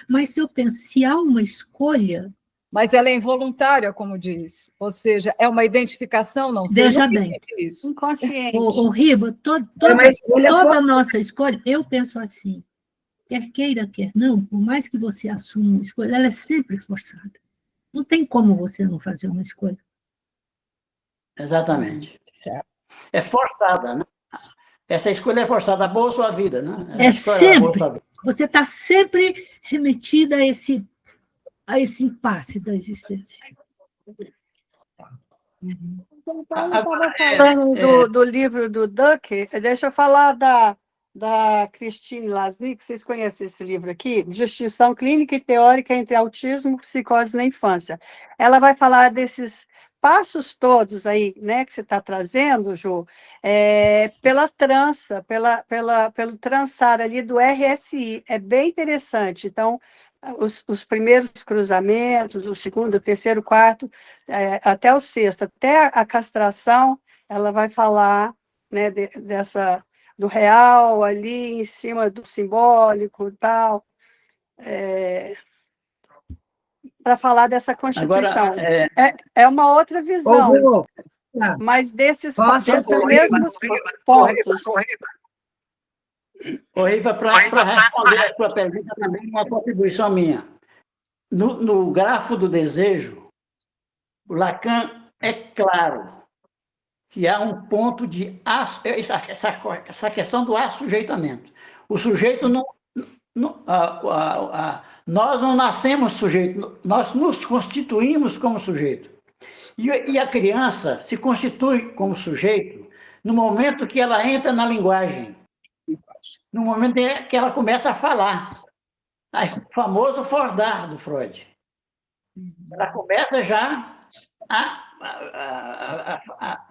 Mas eu penso, se há uma escolha... Mas ela é involuntária, como diz. Ou seja, é uma identificação, não sei. Veja bem. Isso. Inconsciente. Riva, toda a nossa escolha, eu penso assim, quer queira, quer não, por mais que você assuma uma escolha, ela é sempre forçada. Não tem como você não fazer uma escolha. Exatamente. Certo. É forçada, né? Essa escolha é forçada, a boa sua vida, né? É sempre. Você está sempre remetida a esse impasse da existência. Falando do livro do Duck, deixa eu falar da Christine Lasnik, vocês conhecem esse livro aqui? Distinção Clínica e Teórica entre Autismo e Psicose na Infância. Ela vai falar desses passos todos aí, né, que você está trazendo, Ju, pela trança, pelo trançar ali do RSI. É bem interessante. Então, os primeiros cruzamentos, o segundo, o terceiro, o quarto, até o sexto, até a castração, ela vai falar, né, do real ali em cima do simbólico e tal, para falar dessa Constituição. Agora, é uma outra visão, mas desses mesmos pontos. Riva, para responder a sua pergunta, também uma contribuição minha. No grafo do desejo, o Lacan é claro que há um ponto de essa questão do assujeitamento. O sujeito nós não nascemos sujeito, nós nos constituímos como sujeito. E a criança se constitui como sujeito no momento que ela entra na linguagem, no momento que ela começa a falar. O famoso fordar do Freud. Ela começa já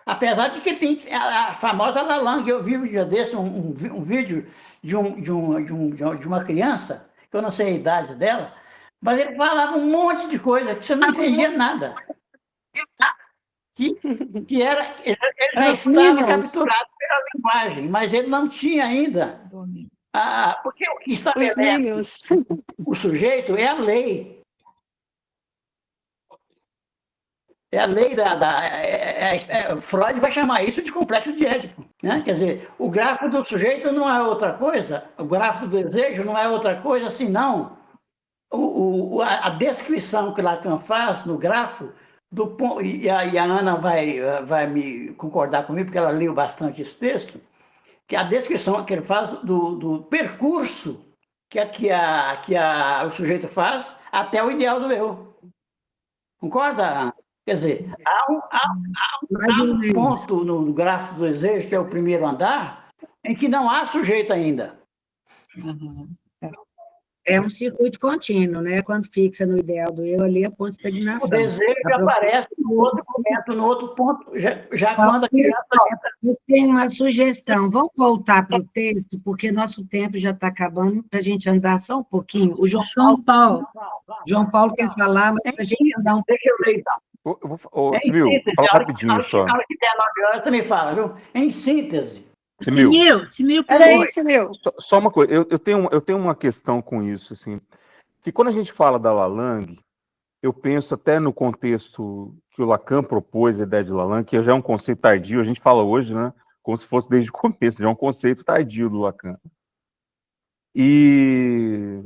apesar de que tem a famosa Lalang. Eu vi um dia desse, um vídeo de uma criança, que eu não sei a idade dela, mas ele falava um monte de coisa que você não entendia nada. Que era, ele já estava capturado pela linguagem, mas ele não tinha ainda. Porque o que estabelece o sujeito é a lei. É a lei Freud vai chamar isso de complexo de Édipo, né? Quer dizer, o grafo do sujeito não é outra coisa, o grafo do desejo não é outra coisa senão a descrição que Lacan faz no grafo, e a Ana vai me concordar comigo, porque ela leu bastante esse texto, que a descrição que ele faz do percurso que o sujeito faz até o ideal do eu. Concorda, Ana? Quer dizer, há um ponto no gráfico do desejo, que é o primeiro andar, em que não há sujeito ainda. É um circuito contínuo, né? Quando fixa no ideal do eu, ali é ponto de estagnação. O desejo aparece no outro momento, no outro ponto, já quando a criança entra. Eu tenho uma sugestão. Vamos voltar para o texto, porque nosso tempo já está acabando, para a gente andar só um pouquinho. O João Paulo quer falar, mas para a gente andar um pouco. Deixa eu ler, então. Civil, fala rapidinho só. Na hora que der 9 horas, você me fala, viu? Em síntese. Simil, Era isso, meu. Só uma coisa, eu tenho uma questão com isso, assim, que quando a gente fala da Lalande, eu penso até no contexto que o Lacan propôs, a ideia de Lalande, que já é um conceito tardio, a gente fala hoje, né, como se fosse desde o começo, já é um conceito tardio do Lacan. E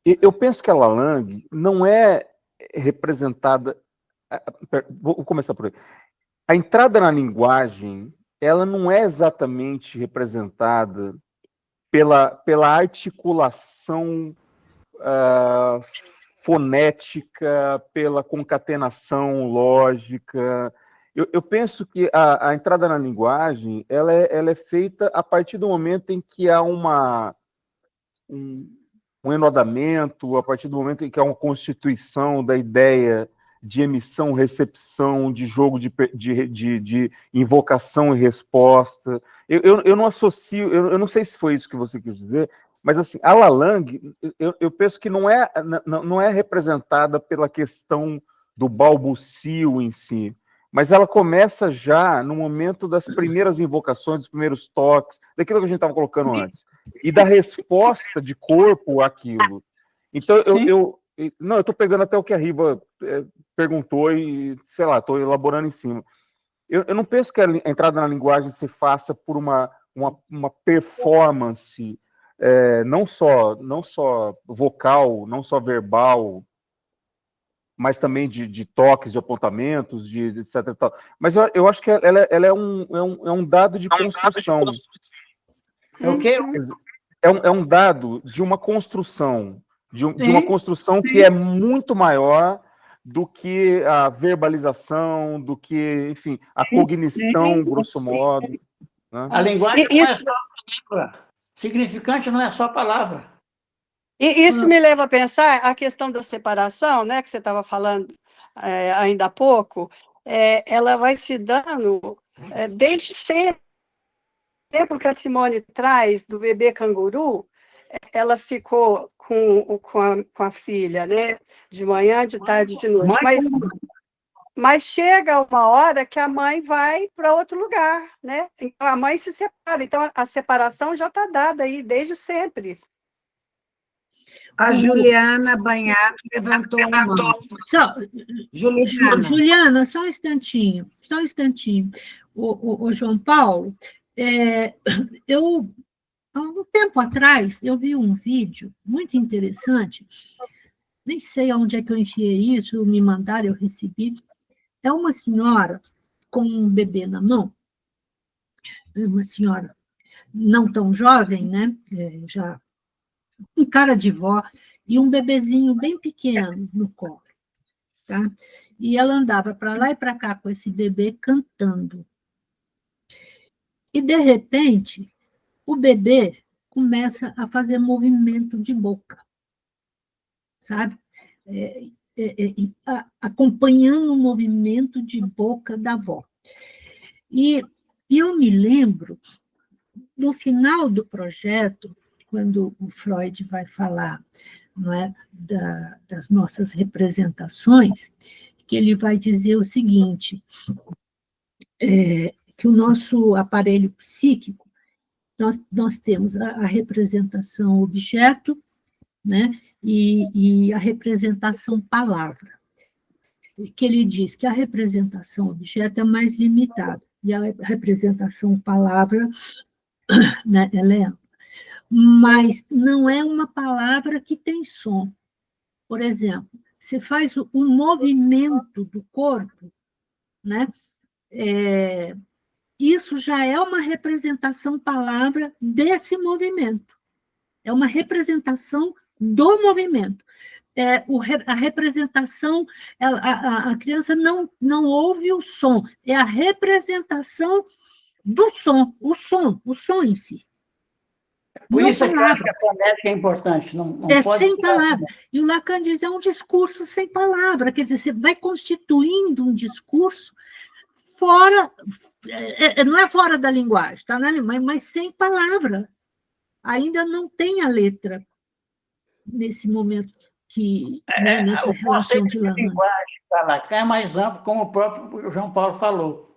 eu penso que a Lalande não é representada... Vou começar por aí. A entrada na linguagem, ela não é exatamente representada pela articulação fonética, pela concatenação lógica. Eu penso que a entrada na linguagem ela é feita a partir do momento em que há um enodamento, a partir do momento em que há uma constituição da ideia de emissão, recepção, de jogo de invocação e resposta. Eu não associo, eu não sei se foi isso que você quis dizer, mas assim, a Lalande, eu penso que não é representada pela questão do balbucio em si, mas ela começa já no momento das primeiras invocações, dos primeiros toques, daquilo que a gente estava colocando antes, e da resposta de corpo àquilo. Então, eu estou pegando até o que a Riva perguntou e, sei lá, estou elaborando em cima. Eu não penso que a entrada na linguagem se faça por uma performance não só vocal, não só verbal, mas também de toques, de apontamentos, de etc. E tal. Mas eu acho que ela é um dado de construção. É o quê? É um dado de uma construção, de uma construção que é muito maior do que a verbalização, do que, enfim, a cognição, grosso modo. Né? A linguagem não é só palavra. Significante não é só palavra. E isso me leva a pensar a questão da separação, né, que você estava falando ainda há pouco, ela vai se dando desde sempre. O exemplo que a Simone traz do bebê canguru, ela ficou com a filha, né, de manhã, de tarde, de noite, mas chega uma hora que a mãe vai para outro lugar, né? Então a mãe se separa, então a separação já está dada aí desde sempre. A Juliana Banhato levantou a mão. Juliana, só um instantinho. O João Paulo, há um tempo atrás, eu vi um vídeo muito interessante, nem sei onde é que eu enfiei isso, me mandaram, eu recebi. É uma senhora com um bebê na mão, uma senhora não tão jovem, né? Já com cara de vó, e um bebezinho bem pequeno no colo. Tá? E ela andava para lá e para cá com esse bebê cantando. E, de repente, o bebê começa a fazer movimento de boca, sabe? Acompanhando o movimento de boca da avó. E eu me lembro, no final do projeto, quando o Freud vai falar, não é, das nossas representações, que ele vai dizer o seguinte, que o nosso aparelho psíquico, nós temos a representação objeto, né, e a representação palavra, que ele diz que a representação objeto é mais limitada, e a representação palavra, né, ela é ampla. Mas não é uma palavra que tem som. Por exemplo, você faz o movimento do corpo, né? Isso já é uma representação palavra desse movimento. É uma representação do movimento. A representação, a criança não ouve o som, é a representação do som, o som em si. Por isso é que eu acho que a fonética é importante. Não pode sem palavra. E o Lacan diz, é um discurso sem palavra. Quer dizer, você vai constituindo um discurso fora, não é fora da linguagem, está na linguagem, mas sem palavra. Ainda não tem a letra nesse momento. né, nessa relação de O conceito de linguagem para Lacan é mais amplo, como o próprio João Paulo falou.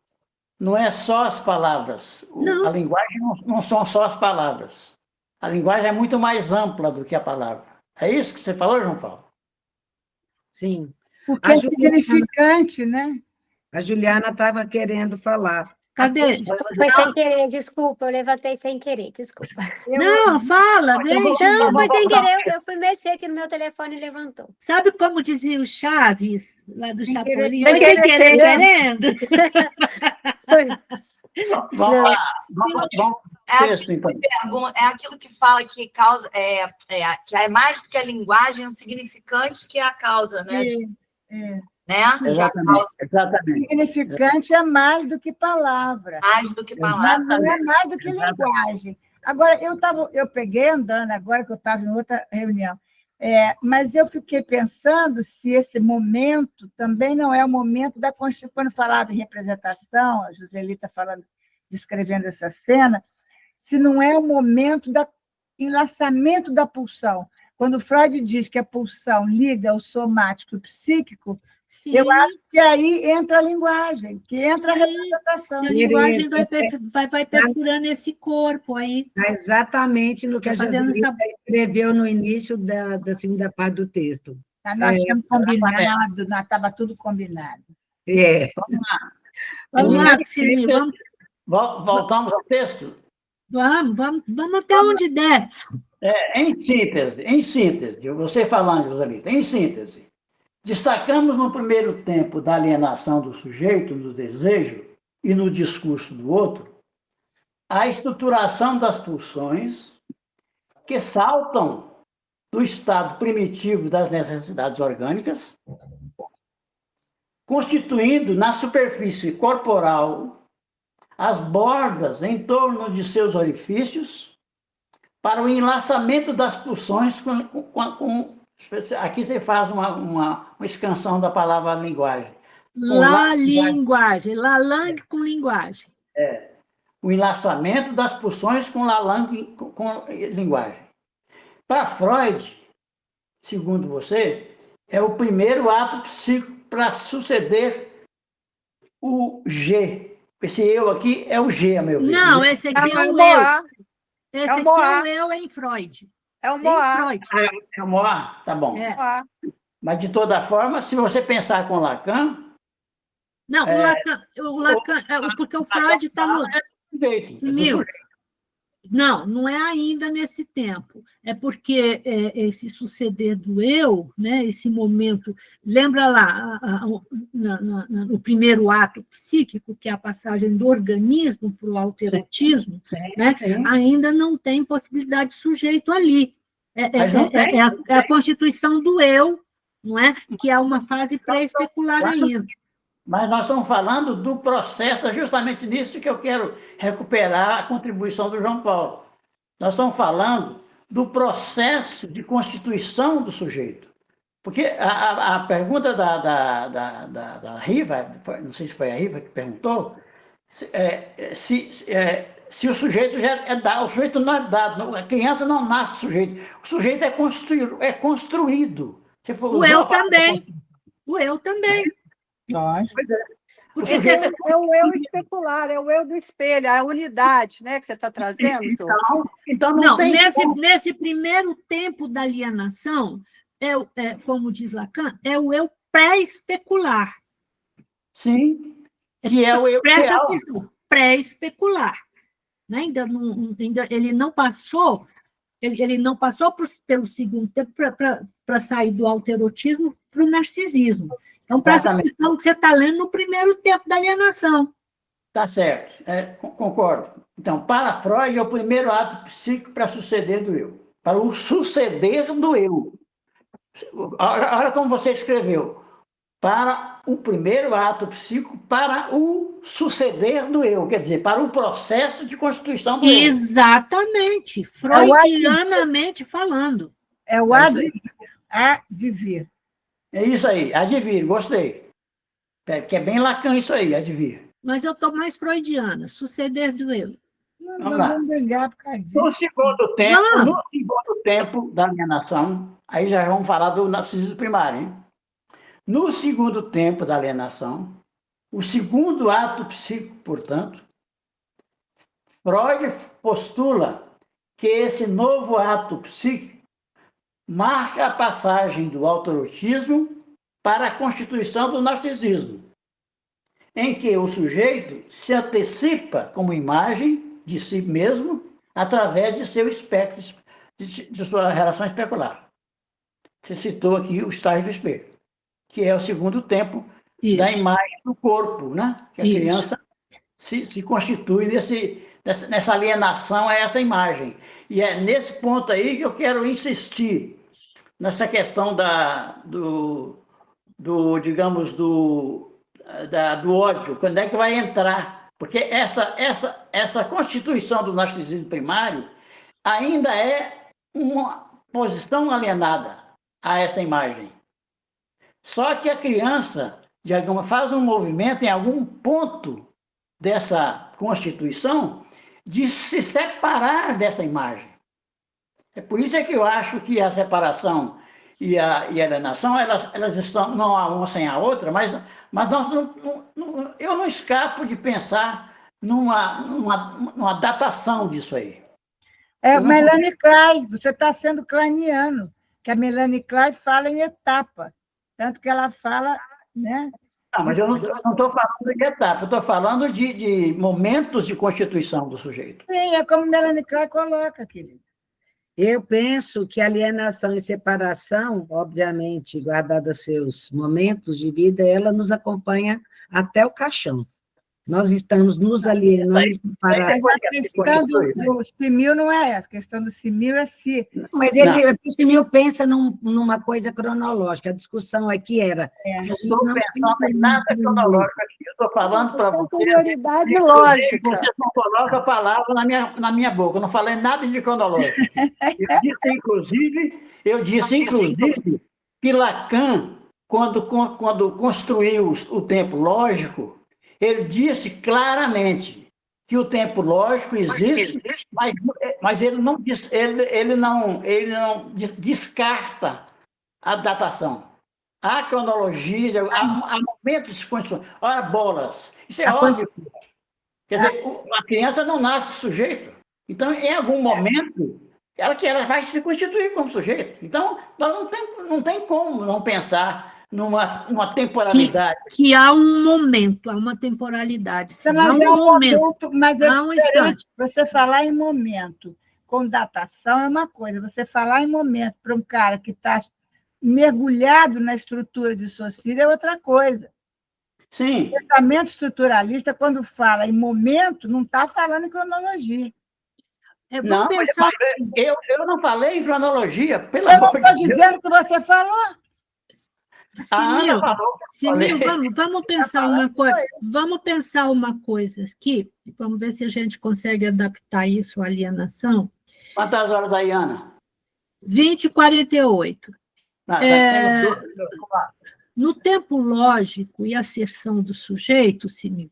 Não é só as palavras. Não. A linguagem não são só as palavras. A linguagem é muito mais ampla do que a palavra. É isso que você falou, João Paulo? Sim. Porque é significante, né? A Juliana estava querendo falar. Cadê? Foi sem querer, desculpa, eu levantei sem querer, desculpa. Não, fala, vem. Não, foi sem querer, eu fui mexer aqui no meu telefone e levantou. Sabe como dizia o Chaves, lá do Chapolin? Sem Foi sem querer, querer. querendo. Foi. Vamos lá. Vamos texto, então. É aquilo que fala que causa, que é mais do que a linguagem, o significante que é a causa, né? Né? Exatamente. Significante é mais do que palavra. Mais do que palavra. Mas não é mais do que linguagem. Agora, eu peguei andando, agora que eu estava em outra reunião, mas eu fiquei pensando se esse momento também não é o momento da Constituição. Quando falava em representação, a Joselita falando, descrevendo essa cena, se não é o momento do enlaçamento da pulsão. Quando Freud diz que a pulsão liga o somático e o psíquico, Sim. eu acho que aí entra a linguagem, que entra a representação. A linguagem vai perfurando esse corpo aí. Exatamente no que a Joselita escreveu no início da segunda parte do texto. Nós tínhamos combinado, estava tudo combinado. Vamos lá, Cine, vamos. Voltamos ao texto? Vamos até onde der. Em síntese, você falando, Joselita, em síntese, destacamos no primeiro tempo da alienação do sujeito no desejo e no discurso do outro a estruturação das pulsões que saltam do estado primitivo das necessidades orgânicas, constituindo na superfície corporal as bordas em torno de seus orifícios para o enlaçamento das pulsões aqui você faz uma expansão da palavra linguagem. Linguagem, Lalang com linguagem. O enlaçamento das pulsões com Lalang com linguagem. Para Freud, segundo você, é o primeiro ato psíquico para suceder o G. Esse eu aqui é o G, a meu ver. Não, esse aqui é o eu. Esse aqui é o eu em Freud. É o Moá. É o Moá? Tá bom. Mas, de toda forma, se você pensar com Lacan... Não, o Lacan porque o Freud está no... Não é ainda nesse tempo. É porque esse suceder do eu, né, esse momento... Lembra lá, no primeiro ato psíquico, que é a passagem do organismo para o alterotismo, né, ainda não tem possibilidade de sujeito ali. É a constituição do eu, não é? Que é uma fase pré-especular ainda. Mas nós estamos falando do processo, é justamente nisso que eu quero recuperar a contribuição do João Paulo. Nós estamos falando do processo de constituição do sujeito. Porque a pergunta da Riva, não sei se foi a Riva que perguntou, se o sujeito já é dado, o sujeito não é dado, a criança não nasce sujeito, o sujeito é construído. O eu também. O eu também. Porque é o eu especular, é o eu do espelho, a unidade, né, que você está trazendo. Então não tem nesse primeiro tempo da alienação, como diz Lacan, é o eu pré-especular. Sim, que é o eu real. Pré-especular. Né? Ele não passou pelo segundo tempo para sair do alterotismo para o narcisismo. Então, presta atenção que você está lendo no primeiro tempo da alienação. Tá certo, concordo. Então, para Freud, é o primeiro ato psíquico para suceder do eu. Para o suceder do eu. Olha como você escreveu. Para o primeiro ato psíquico, para o suceder do eu. Quer dizer, para o processo de constituição do eu. Exatamente. Freudianamente falando. É o advir. É isso aí, advir, gostei. Que é bem Lacan isso aí, advir. Mas eu estou mais freudiana, suceder do eu. Vamos lá. vamos brigar por causa disso. No segundo tempo da alienação, aí já vamos falar do narcisismo primário, hein? No segundo tempo da alienação, o segundo ato psíquico, portanto, Freud postula que esse novo ato psíquico marca a passagem do autoerotismo para a constituição do narcisismo, em que o sujeito se antecipa como imagem de si mesmo através de seu espectro, de sua relação especular. Você citou aqui o estágio do espelho, que é o segundo tempo da imagem do corpo, né? Que a criança se constitui nessa alienação a essa imagem. E é nesse ponto aí que eu quero insistir, nessa questão do ódio, quando é que vai entrar? Porque essa constituição do narcisismo primário ainda é uma posição alienada a essa imagem. Só que a criança faz um movimento em algum ponto dessa constituição de se separar dessa imagem. É por isso que eu acho que a separação e a alienação, elas estão não há uma sem a outra, mas eu não escapo de pensar numa datação disso aí. Melanie Klein, você está sendo kleiniano, que a Melanie Klein fala em etapa, tanto que ela fala, né? Não, mas eu não estou falando de etapa, eu estou falando de momentos de constituição do sujeito. Sim, é como Melanie Klein coloca, querido. Eu penso que alienação e separação, obviamente, guardados seus momentos de vida, ela nos acompanha até o caixão. Nós estamos nos alienando e separando. Mas a questão do Simil não é essa, a questão do Simil é se... Mas o Simil pensa numa coisa cronológica, a discussão aqui era... Não estou pensando em nada cronológico aqui, eu estou falando para você... Prioridade lógica. Você não coloca a palavra na minha boca, eu não falei nada de cronológico. Eu disse, inclusive, que Lacan, quando construiu o tempo lógico, ele disse claramente que o tempo lógico existe, mas ele não descarta a datação. Há cronologia, há momentos de condições. Ora, bolas, isso é óbvio. Quer dizer, a criança não nasce sujeito. Então, em algum momento, ela vai se constituir como sujeito. Então, nós não tem como não pensar numa temporalidade. Que há um momento, há uma temporalidade. Sim, mas há um momento, mas é há diferente. Você falar em momento com datação é uma coisa, você falar em momento para um cara que está mergulhado na estrutura de Saussure é outra coisa. Sim. O pensamento estruturalista, quando fala em momento, não está falando em cronologia. Não, pensar... eu não falei em cronologia, pelo amor de Deus. Eu não estou dizendo que você falou. Simil, vamos pensar uma coisa. Vamos pensar uma coisa aqui. Vamos ver se a gente consegue adaptar isso à alienação. Quantas horas aí, Ana? 20h48. No tempo lógico e asserção do sujeito, Simil,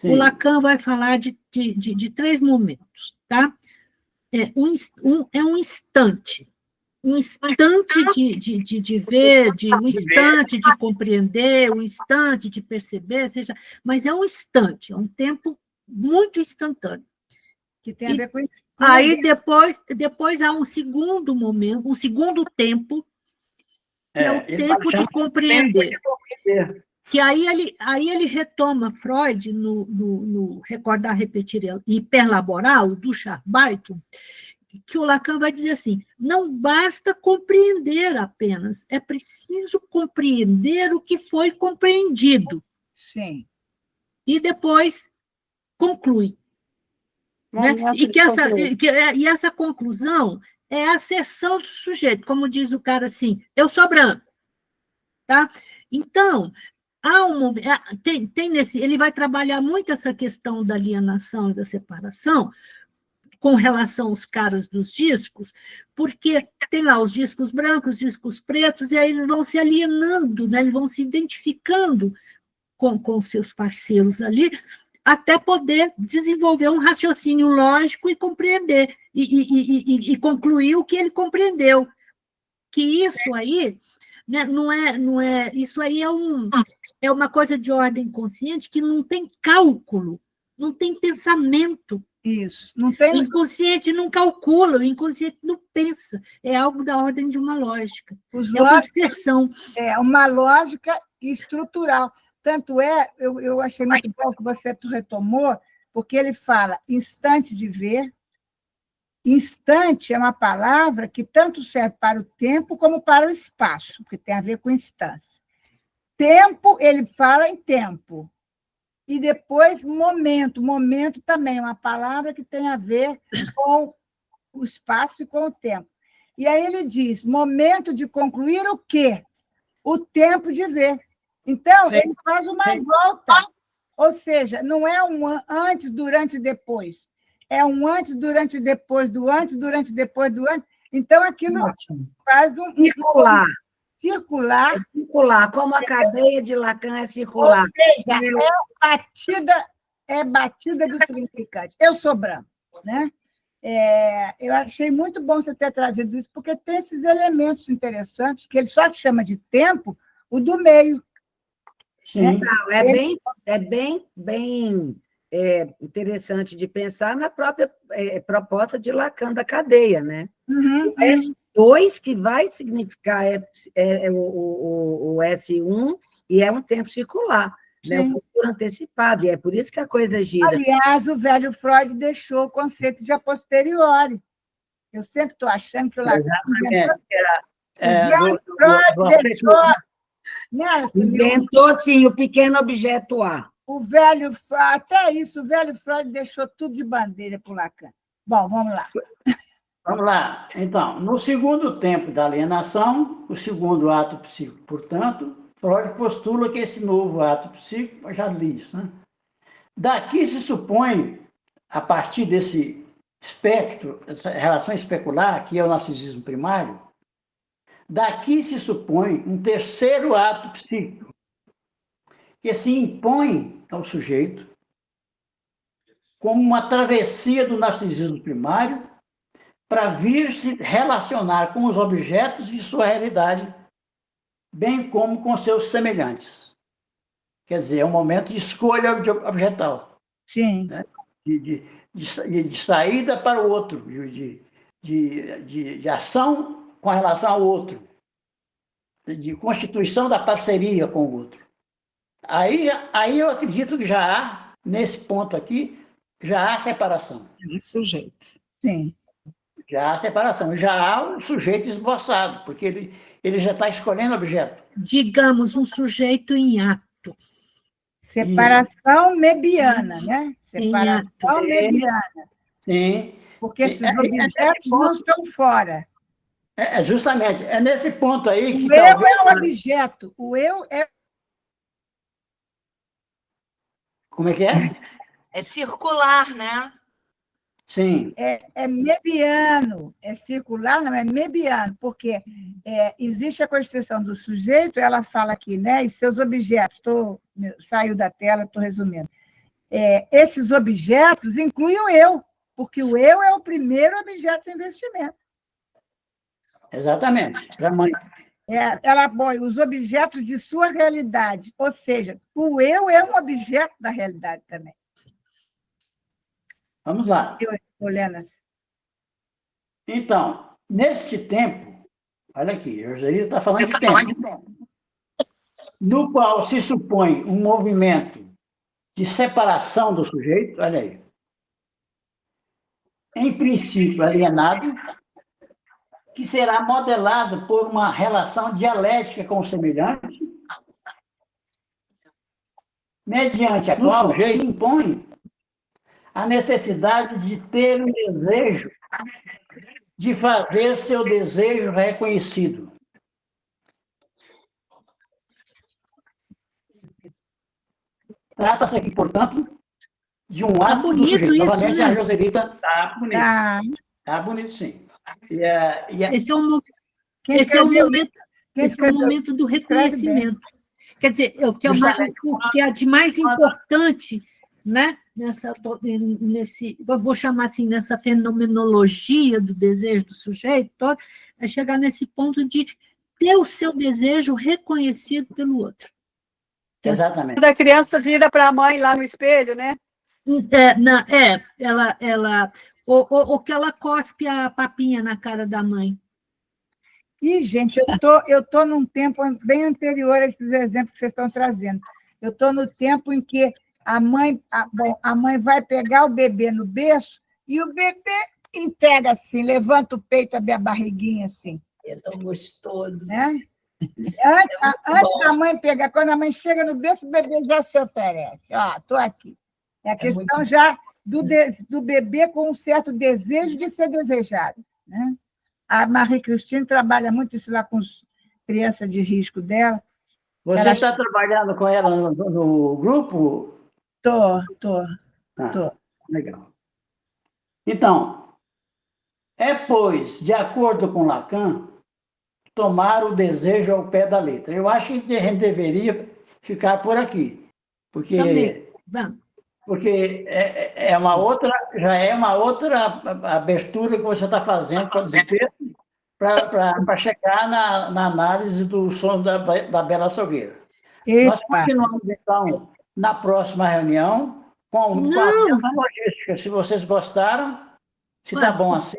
o Lacan vai falar de 3 momentos, tá? É um instante. Um instante de ver, um instante de compreender, um instante de perceber, mas é um instante, é um tempo muito instantâneo. Que tem a ver com isso. Aí depois há um segundo momento, um segundo tempo, que é o tempo de compreender. Que aí ele retoma Freud no Recordar, Repetir e Hiperlaborar, o Duchamp Baiton, que o Lacan vai dizer assim, não basta compreender apenas, é preciso compreender o que foi compreendido. Sim. E depois conclui. Né? E essa conclusão é a asserção do sujeito, como diz o cara assim, eu sou branco. Tá? Então, ele vai trabalhar muito essa questão da alienação e da separação, com relação aos caras dos discos, porque tem lá os discos brancos, os discos pretos, e aí eles vão se alienando, né? Eles vão se identificando com seus parceiros ali, até poder desenvolver um raciocínio lógico e compreender, e concluir o que ele compreendeu. Que isso aí, né, isso aí é uma coisa de ordem consciente que não tem cálculo, não tem pensamento. Isso. Não tem... O inconsciente não calcula, o inconsciente não pensa. É algo da ordem de uma lógica. Uma expressão. É uma lógica estrutural. Tanto eu achei muito bom que você retomou, porque ele fala instante de ver. Instante é uma palavra que tanto serve para o tempo como para o espaço, porque tem a ver com instância. Tempo, ele fala em tempo. E depois, momento. Momento também é uma palavra que tem a ver com o espaço e com o tempo. E aí ele diz, momento de concluir o quê? O tempo de ver. Então, ele faz uma volta. Ou seja, não é um antes, durante e depois. É um antes, durante e depois, do antes, durante e depois, do antes. Então, aquilo faz um... Circular, como a cadeia de Lacan é circular. Ou seja, é batida do significante. Eu sou branco, né? Eu achei muito bom você ter trazido isso, porque tem esses elementos interessantes, que ele só chama de tempo, o do meio. Sim. Então, é bem interessante de pensar na própria proposta de Lacan da cadeia, né? Uhum. S2 que vai significar o S1 e é um tempo circular, né? O futuro antecipado, e é por isso que a coisa gira. Aliás, o velho Freud deixou o conceito de a posteriori. Eu sempre estou achando que o Lacan... Freud deixou... Inventou, sim, o pequeno objeto A. Até isso, o velho Freud deixou tudo de bandeira para o Lacan. Bom, vamos lá. Vamos lá. Então, no segundo tempo da alienação, o segundo ato psíquico, portanto, Freud postula que esse novo ato psíquico, já li isso, né? Daqui se supõe, a partir desse espectro, essa relação especular, que é o narcisismo primário, daqui se supõe um terceiro ato psíquico, que se impõe ao sujeito como uma travessia do narcisismo primário para vir se relacionar com os objetos de sua realidade, bem como com seus semelhantes. Quer dizer, é um momento de escolha objetal. Sim. Né? De saída para o outro, de ação com relação ao outro, de constituição da parceria com o outro. Aí eu acredito que já há, nesse ponto aqui, já há separação. Sujeito. Sim. Já há separação, já há um sujeito esboçado, porque ele já está escolhendo objeto. Digamos, um sujeito em ato. Separação mebiana, né? Separação mebiana. Sim. Porque esses objetos não estão fora. Justamente, é nesse ponto aí que... O eu é o objeto, o eu é... Como é que é? É circular, né? Sim. É mebiano, é circular, não é mebiano, porque existe a constituição do sujeito, ela fala aqui, né? E seus objetos, saiu da tela, estou resumindo. Esses objetos incluem o eu, porque o eu é o primeiro objeto de investimento. Exatamente, para a mãe. Ela põe os objetos de sua realidade, ou seja, o eu é um objeto da realidade também. Vamos lá. Olhando. Então, neste tempo, olha aqui, a Roseli está falando de tempo, no qual se supõe um movimento de separação do sujeito, olha aí, em princípio alienado, que será modelado por uma relação dialética com o semelhante, mediante a qual o sujeito impõe a necessidade de ter um desejo, de fazer seu desejo reconhecido. Trata-se aqui, portanto, de um ato do sujeito. Novamente, a Joselita está bonita. Está bonito, sim. Esse é o momento do reconhecimento. Quer dizer, o que é de mais importante né? Vou chamar assim, nessa fenomenologia do desejo do sujeito, todo, é chegar nesse ponto de ter o seu desejo reconhecido pelo outro. Exatamente. Quando a criança vira para a mãe lá no espelho, né? Ou que ela cospe a papinha na cara da mãe. E, gente, eu tô num tempo bem anterior a esses exemplos que vocês estão trazendo. Eu estou no tempo em que a mãe vai pegar o bebê no berço e o bebê entrega assim, levanta o peito, abre a barriguinha assim. É tão gostoso. Né? Antes da mãe pegar, quando a mãe chega no berço, o bebê já se oferece. Ó, estou aqui. É a questão já do bebê com um certo desejo de ser desejado. Né? A Marie-Christine trabalha muito isso lá com as crianças de risco dela. Você está trabalhando com ela no grupo? Tô. Legal. Então, pois, de acordo com Lacan, tomar o desejo ao pé da letra. Eu acho que a gente deveria ficar por aqui, porque já é uma outra abertura que você está fazendo para chegar na análise do som da Bela Salgueiro. Nós continuamos, então, na próxima reunião, com a mesma logística. Se vocês gostaram, se está bom assim.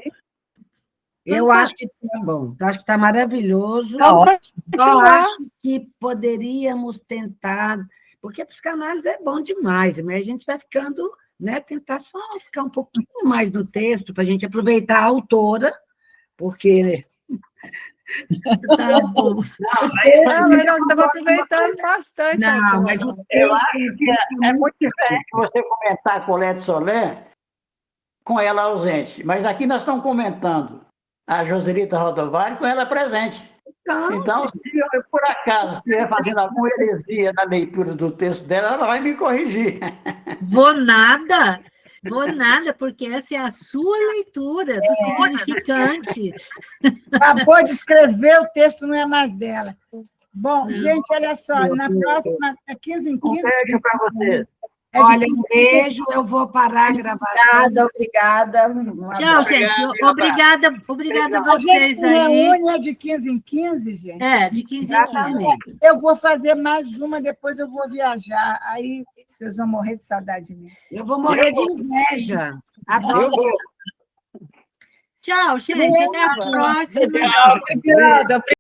Eu acho que está bom, acho que está maravilhoso. Eu acho que poderíamos tentar, porque a psicanálise é bom demais, mas a gente vai ficando, né, tentar só ficar um pouquinho mais no texto, para a gente aproveitar a autora, porque... Tá bom. Mas eu estava aproveitando bastante. Não, mas eu acho que é muito diferente você comentar Colette Soler com ela ausente. Mas aqui nós estamos comentando a Joselita Rodovalho com ela presente. Então, se eu, por acaso, estiver fazendo alguma heresia na leitura do texto dela, ela vai me corrigir. Vou nada, porque essa é a sua leitura do significante. Acabou de escrever, o texto não é mais dela. Bom, gente, olha só, na próxima, 15 em 15... Um beijo para vocês. Olha, um beijo, eu vou parar a gravação. Obrigada. Tchau, gente. Obrigada a vocês aí. A gente reúne de 15 em 15, gente? De 15 em 15. Eu vou fazer mais uma, depois eu vou viajar. Aí vocês vão morrer de saudade de mim. Eu vou morrer de inveja. Tchau, gente. Até a próxima. Obrigada.